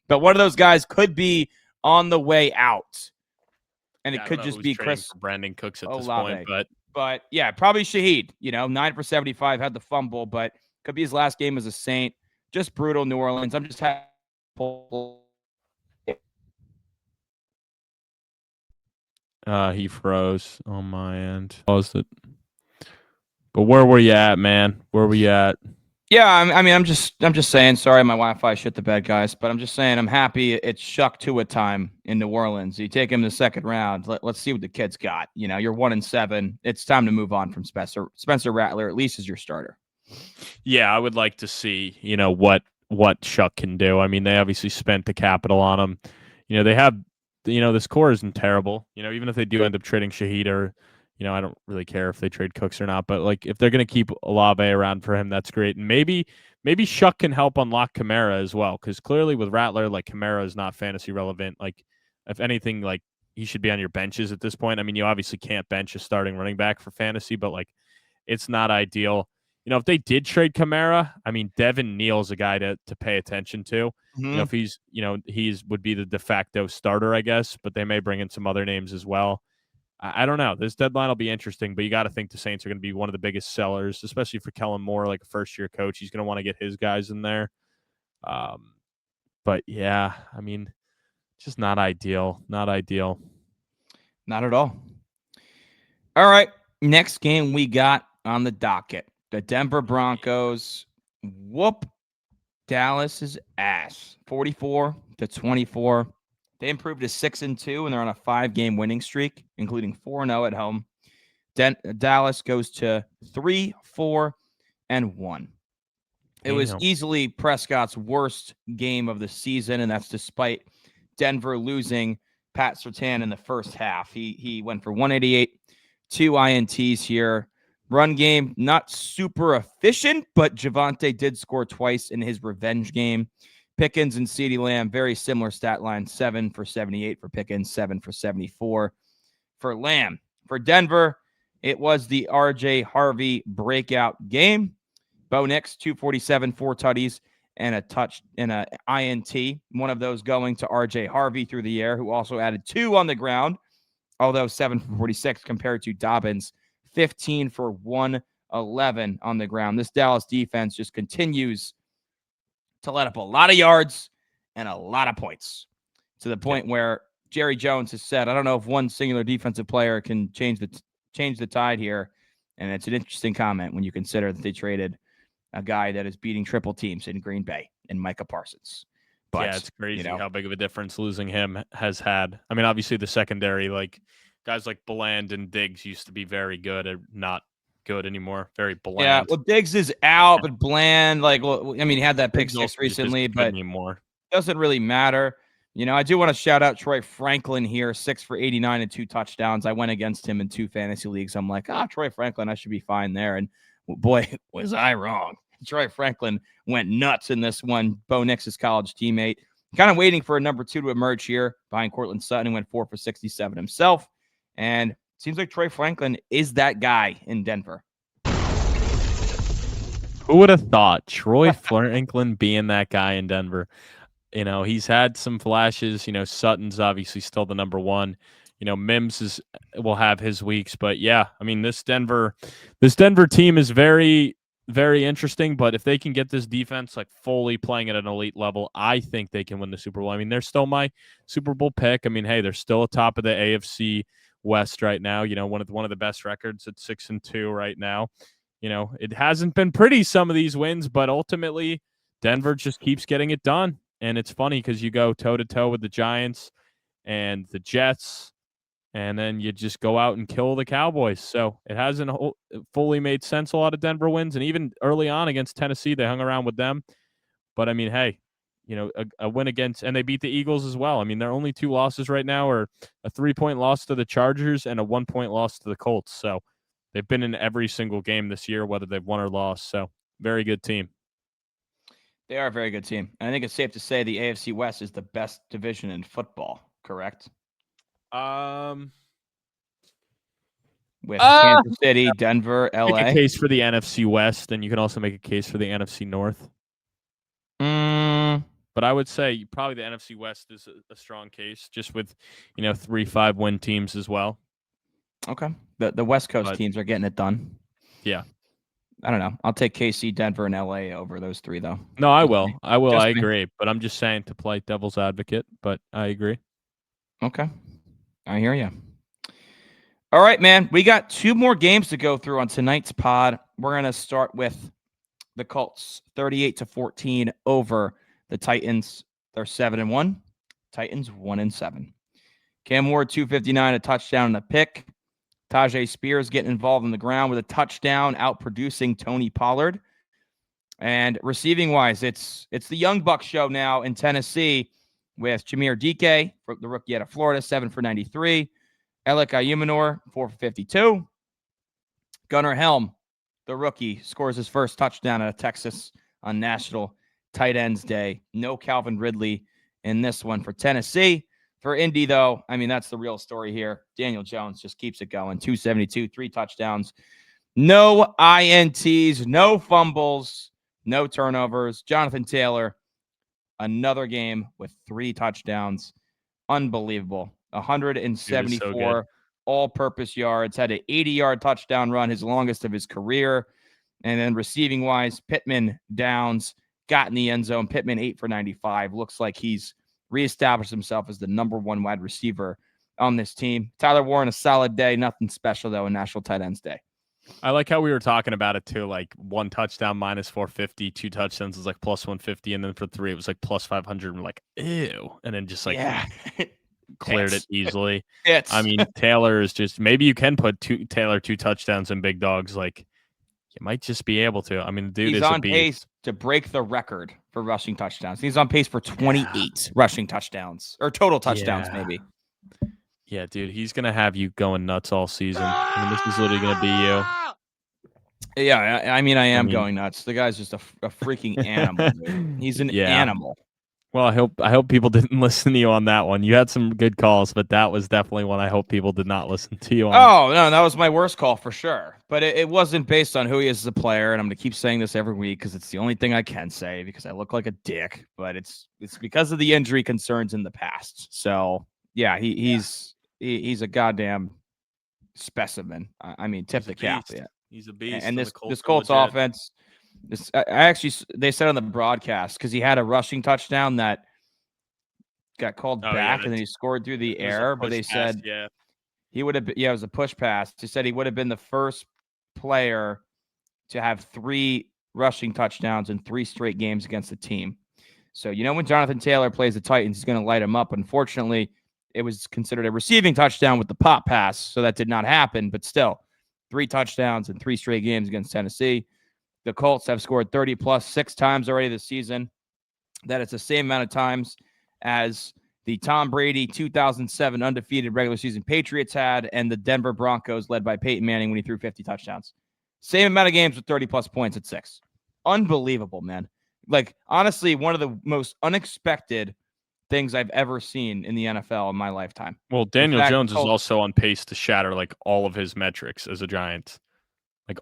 But one of those guys could be on the way out, and it could just be Chris for Brandon Cooks at Olave. this point, but yeah, probably Shaheed. 9 for 75, had the fumble, but could be his last game as a Saint. Just brutal New Orleans. I'm just happy. he froze on my end. Paused it. But where were you at, man? Where were you at? Yeah, I'm just saying. Sorry, my Wi-Fi shit the bed, guys. But I'm just saying, I'm happy it's Shuck Tua time in New Orleans. You take him in the second round. Let's see what the kid's got. You're 1-7. It's time to move on from Spencer Rattler. At least as your starter. Yeah, I would like to see what Shuck can do. I mean, they obviously spent the capital on him. They have this core isn't terrible. Even if they do end up trading Shaheed or I don't really care if they trade Cooks or not, but like if they're going to keep Olave around for him, that's great. And maybe Shuck can help unlock Kamara as well, because clearly with Rattler, like Kamara is not fantasy relevant. Like if anything, like he should be on your benches at this point. I mean, you obviously can't bench a starting running back for fantasy, but like it's not ideal. If they did trade Kamara, I mean, Devin Neal's a guy to pay attention to. Mm-hmm. If he's would be the de facto starter, I guess, but they may bring in some other names as well. I don't know. This deadline will be interesting, but you got to think the Saints are going to be one of the biggest sellers, especially for Kellen Moore, like a first-year coach. He's going to want to get his guys in there. But yeah, I mean, just not ideal. Not ideal. Not at all. All right. Next game we got on the docket. The Denver Broncos whoop Dallas's ass. 44-24. They improved to 6-2, and they're on a 5-game winning streak, including 4-0 at home. Dallas goes to 3-4-1. It was easily Prescott's worst game of the season, and that's despite Denver losing Pat Surtain in the first half. He went for 188, 2 INTs here. Run game, not super efficient, but Javonte did score twice in his revenge game. Pickens and CeeDee Lamb, very similar stat line, 7 for 78 for Pickens, 7 for 74 for Lamb. For Denver, it was the RJ Harvey breakout game. Bo Nix, 247, 4 tutties, and a touch and an INT. One of those going to RJ Harvey through the air, who also added 2 on the ground, although 7 for 46 compared to Dobbins, 15 for 111 on the ground. This Dallas defense just continues to let up a lot of yards and a lot of points, to the point where Jerry Jones has said, I don't know if one singular defensive player can change the tide here. And it's an interesting comment when you consider that they traded a guy that is beating triple teams in Green Bay and Micah Parsons. But yeah, it's crazy you know, how big of a difference losing him has had. I mean, obviously the secondary, like guys like Bland and Diggs used to be very good, are not good anymore. Very yeah. bland. Well, Diggs is out, but Bland, like, well, I mean, he had that pick Diggs six also just isn't recently, good but anymore. doesn't really matter. You know, I do want to shout out Troy Franklin here, 6 for 89 and 2 touchdowns. I went against him in 2 fantasy leagues. I'm like, Troy Franklin, I should be fine there. And boy, was I wrong. Troy Franklin went nuts in this one. Bo Nix's college teammate. Kind of waiting for a number 2 to emerge here behind Cortland Sutton, who went 4 for 67 himself. And seems like Troy Franklin is that guy in Denver. Who would have thought Troy Franklin being that guy in Denver? You know, he's had some flashes. You know, Sutton's obviously still the number 1. You know, Mims will have his weeks, but yeah, I mean, this Denver team is very, very interesting. But if they can get this defense like fully playing at an elite level, I think they can win the Super Bowl. I mean, they're still my Super Bowl pick. I mean, hey, they're still atop of the AFC West right now. You know, one of the best records at 6-2 right now. You know, it hasn't been pretty, some of these wins, but ultimately Denver just keeps getting it done. And it's funny because you go toe-to-toe with the Giants and the Jets, and then you just go out and kill the Cowboys. So it hasn't fully made sense, a lot of Denver wins. And even early on against Tennessee, they hung around with them. But, I mean, hey, you know, a win against – and they beat the Eagles as well. I mean, their only 2 losses right now are a 3-point loss to the Chargers and a 1-point loss to the Colts. So they've been in every single game this year, whether they've won or lost. So very good team. They are a very good team. And I think it's safe to say the AFC West is the best division in football, correct? With Kansas City, Denver, LA. Make a case for the NFC West, and you can also make a case for the NFC North. But I would say probably the NFC West is a strong case, just with, you know, 3-5 win teams as well. Okay. The West Coast teams are getting it done. Yeah. I don't know. I'll take KC, Denver, and LA over those 3, though. No, I will. I me. agree. But I'm just saying to play devil's advocate, but I agree. Okay. I hear you. All right, man. We got 2 more games to go through on tonight's pod. We're going to start with the Colts, 38-14 over the Titans. They're 7-1. Titans 1-7. Cam Ward, 259, a touchdown and a pick. Tajay Spears getting involved in the ground with a touchdown, outproducing Tony Pollard. And receiving-wise, it's the Young Buck show now in Tennessee with Jameer Dike, the rookie out of Florida, 7 for 93. Alec Ayumanor, 4 for 52. Gunnar Helm, the rookie, scores his first touchdown out of Texas on National Tight Ends Day. No Calvin Ridley in this one for Tennessee. For Indy, though, I mean, that's the real story here. Daniel Jones just keeps it going. 272, 3 touchdowns. No INTs, no fumbles, no turnovers. Jonathan Taylor, another game with 3 touchdowns. Unbelievable. 174 all-purpose yards. Had an 80-yard touchdown run, his longest of his career. And then receiving-wise, Pittman Downs got in the end zone. Pittman 8 for 95. Looks like he's reestablished himself as the number 1 wide receiver on this team. Tyler Warren, a solid day. Nothing special, though, in National Tight Ends Day. I like how we were talking about it, too. Like 1 touchdown, minus 450. 2 touchdowns was like plus 150. And then for 3, it was like plus 500. We're like, ew. And then just like cleared it easily. I mean, Taylor is just, maybe you can put Taylor 2 touchdowns in big dogs. Like, you might just be able to. I mean, the dude he's is on a beast. Pace to break the record for rushing touchdowns. He's on pace for 28 rushing touchdowns, or total touchdowns, maybe. Yeah, dude, he's going to have you going nuts all season. I mean, this is literally going to be you. Yeah, I mean, I am going nuts. The guy's just a freaking animal, dude. He's an animal. Well, I hope people didn't listen to you on that one. You had some good calls, but that was definitely one I hope people did not listen to you on. Oh, no, that was my worst call for sure. But it wasn't based on who he is as a player, and I'm going to keep saying this every week because it's the only thing I can say because I look like a dick. But it's because of the injury concerns in the past. So, yeah, he's a goddamn specimen. I mean, tip the cap. Yeah. He's a beast. And this Colts offense, they said on the broadcast, because he had a rushing touchdown that got called back and then he scored through the air. But they said he would have been, it was a push pass. He said he would have been the first player to have 3 rushing touchdowns in 3 straight games against the team. So, when Jonathan Taylor plays the Titans, he's going to light him up. Unfortunately, it was considered a receiving touchdown with the pop pass, so that did not happen. But still, 3 touchdowns in 3 straight games against Tennessee. The Colts have scored 30-plus 6 times already this season. That is the same amount of times as the Tom Brady 2007 undefeated regular season Patriots had, and the Denver Broncos led by Peyton Manning when he threw 50 touchdowns. Same amount of games with 30-plus points at 6. Unbelievable, man. Like, honestly, one of the most unexpected things I've ever seen in the NFL in my lifetime. Well, Daniel Jones is also on pace to shatter like all of his metrics as a Giant. Like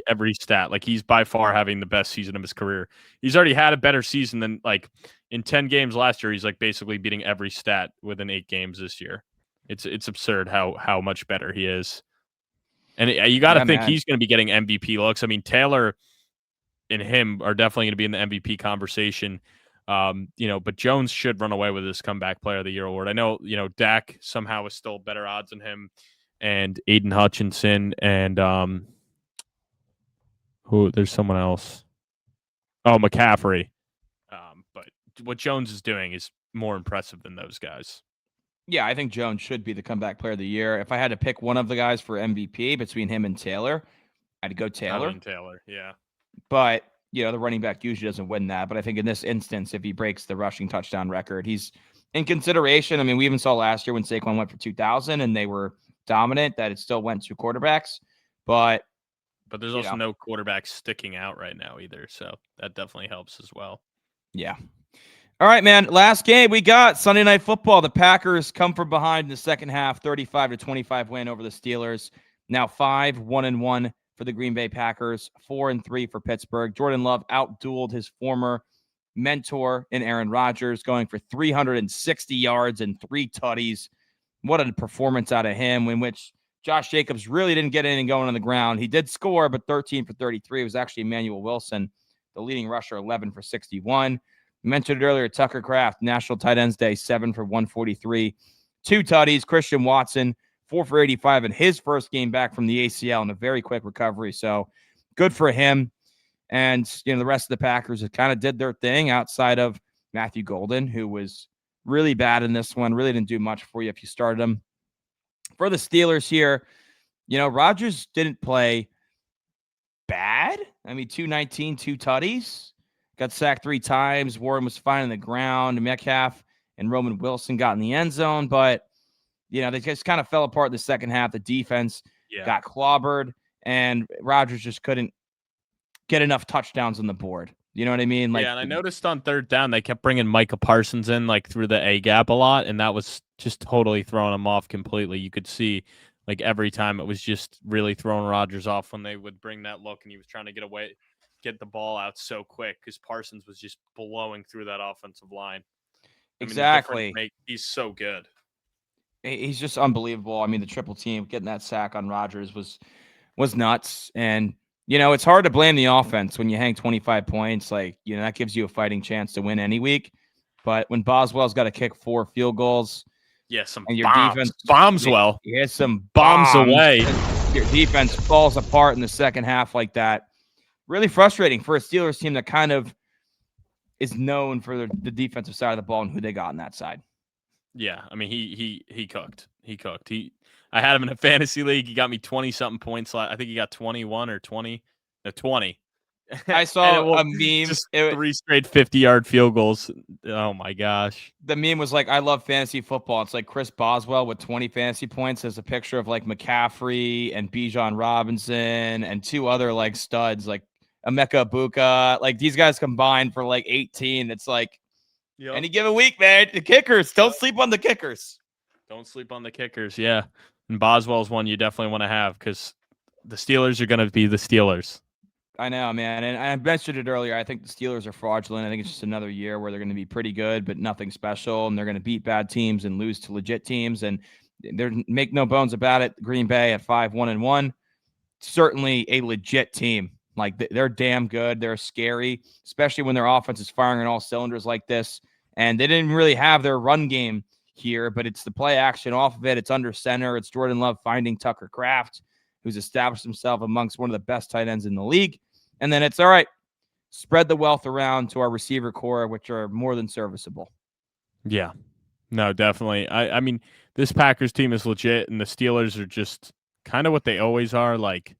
every stat. Like, he's by far having the best season of his career. He's already had a better season than, like, in 10 games last year. He's like basically beating every stat within 8 games this year. It's absurd how much better he is. And you got to think he's going to be getting MVP looks. I mean, Taylor and him are definitely going to be in the MVP conversation. But Jones should run away with this comeback player of the year award. I know, Dak somehow is still better odds than him, and Aiden Hutchinson, and there's someone else. Oh, McCaffrey. But what Jones is doing is more impressive than those guys. Yeah, I think Jones should be the comeback player of the year. If I had to pick one of the guys for MVP between him and Taylor, I'd go Taylor. Taylor, yeah. But, the running back usually doesn't win that. But I think in this instance, if he breaks the rushing touchdown record, he's in consideration. I mean, we even saw last year when Saquon went for 2,000 and they were dominant that it still went to quarterbacks. But there's also no quarterback sticking out right now either. So that definitely helps as well. Yeah. All right, man. Last game we got Sunday Night Football. The Packers come from behind in the second half, 35-25 win over the Steelers. Now 5-1-1 for the Green Bay Packers, 4-3 for Pittsburgh. Jordan Love outdueled his former mentor in Aaron Rodgers, going for 360 yards and 3 tutties. What a performance out of him, in which Josh Jacobs really didn't get anything going on the ground. He did score, but 13 for 33. It was actually Emanuel Wilson, the leading rusher, 11 for 61. Mentioned it earlier, Tucker Kraft, National Tight Ends Day, 7 for 143. 2 tutties. Christian Watson, 4 for 85 in his first game back from the ACL in a very quick recovery. So good for him. And, the rest of the Packers kind of did their thing outside of Matthew Golden, who was really bad in this one. Really didn't do much for you if you started him. For the Steelers here, Rodgers didn't play bad. I mean, 219, 2 tutties. Got sacked 3 times. Warren was fine on the ground. Metcalf and Roman Wilson got in the end zone. But, they just kind of fell apart in the second half. The defense got clobbered, and Rodgers just couldn't get enough touchdowns on the board. You know what I mean? And I noticed on third down, they kept bringing Micah Parsons in, like, through the A-gap a lot, and that was just totally throwing him off completely. You could see, like, every time it was just really throwing Rodgers off when they would bring that look, and he was trying to get the ball out so quick because Parsons was just blowing through that offensive line. Exactly. He's so good. He's just unbelievable. I mean, the triple team, getting that sack on Rodgers was nuts. And, it's hard to blame the offense when you hang 25 points. Like, that gives you a fighting chance to win any week. But when Boswell's got to kick 4 field goals. Yeah, some and your bombs. defense Bombswell. You hit some bombs away. Your defense falls apart in the second half like that. Really frustrating for a Steelers team that kind of is known for the defensive side of the ball and who they got on that side. Yeah, I mean, he cooked. I had him in a fantasy league. He got me 20-something points. I think he got 21 or 20. No, 20. I saw a meme. Just 3 straight 50-yard field goals. Oh, my gosh. The meme was like, I love fantasy football. It's like Chris Boswell with 20 fantasy points. There's a picture of, like, McCaffrey and Bijan Robinson and 2 other, like, studs, like Emeka Ibuka. Like, these guys combined for, like, 18. It's like, any given week, man. The kickers. Don't sleep on the kickers. Don't sleep on the kickers, yeah. And Boswell's one you definitely want to have because the Steelers are going to be the Steelers. I know, man. And I mentioned it earlier. I think the Steelers are fraudulent. I think it's just another year where they're going to be pretty good, but nothing special. And they're going to beat bad teams and lose to legit teams. And make no bones about it. Green Bay at 5-1-1. Certainly a legit team. Like, they're damn good. They're scary, especially when their offense is firing on all cylinders like this. And they didn't really have their run game here, but it's the play action off of it. It's under center. It's Jordan Love finding Tucker Kraft, who's established himself amongst one of the best tight ends in the league. And then it's all right. spread the wealth around to our receiver core, which are more than serviceable. Yeah. No, definitely. I mean, this Packers team is legit, and the Steelers are just kind of what they always are. Like,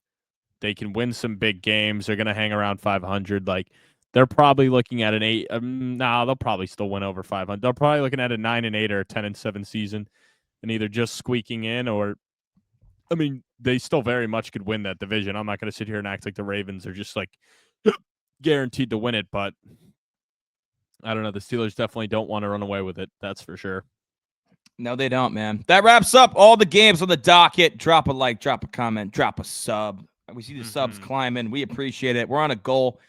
they can win some big games. They're going to hang around 500. Like, they're probably looking at an 8. They'll probably still win over 500. They're probably looking at a 9-8 or a 10-7 season, and either just squeaking in or, I mean, they still very much could win that division. I'm not going to sit here and act like the Ravens are just like guaranteed to win it, but I don't know. The Steelers definitely don't want to run away with it. That's for sure. No, they don't, man. That wraps up all the games on the docket. Drop a like, drop a comment, drop a sub. We see the subs climbing. We appreciate it. We're on a goal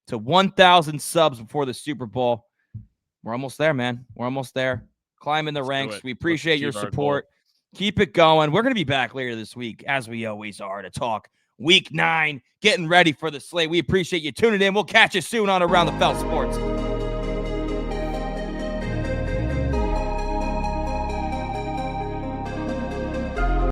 to 1,000 subs before the Super Bowl. We're almost there, man. We're almost there. Climbing the ranks. We appreciate your support. Keep it going. We're going to be back later this week, as we always are, to talk Week 9, getting ready for the slate. We appreciate you tuning in. We'll catch you soon on Around the Felt Sports.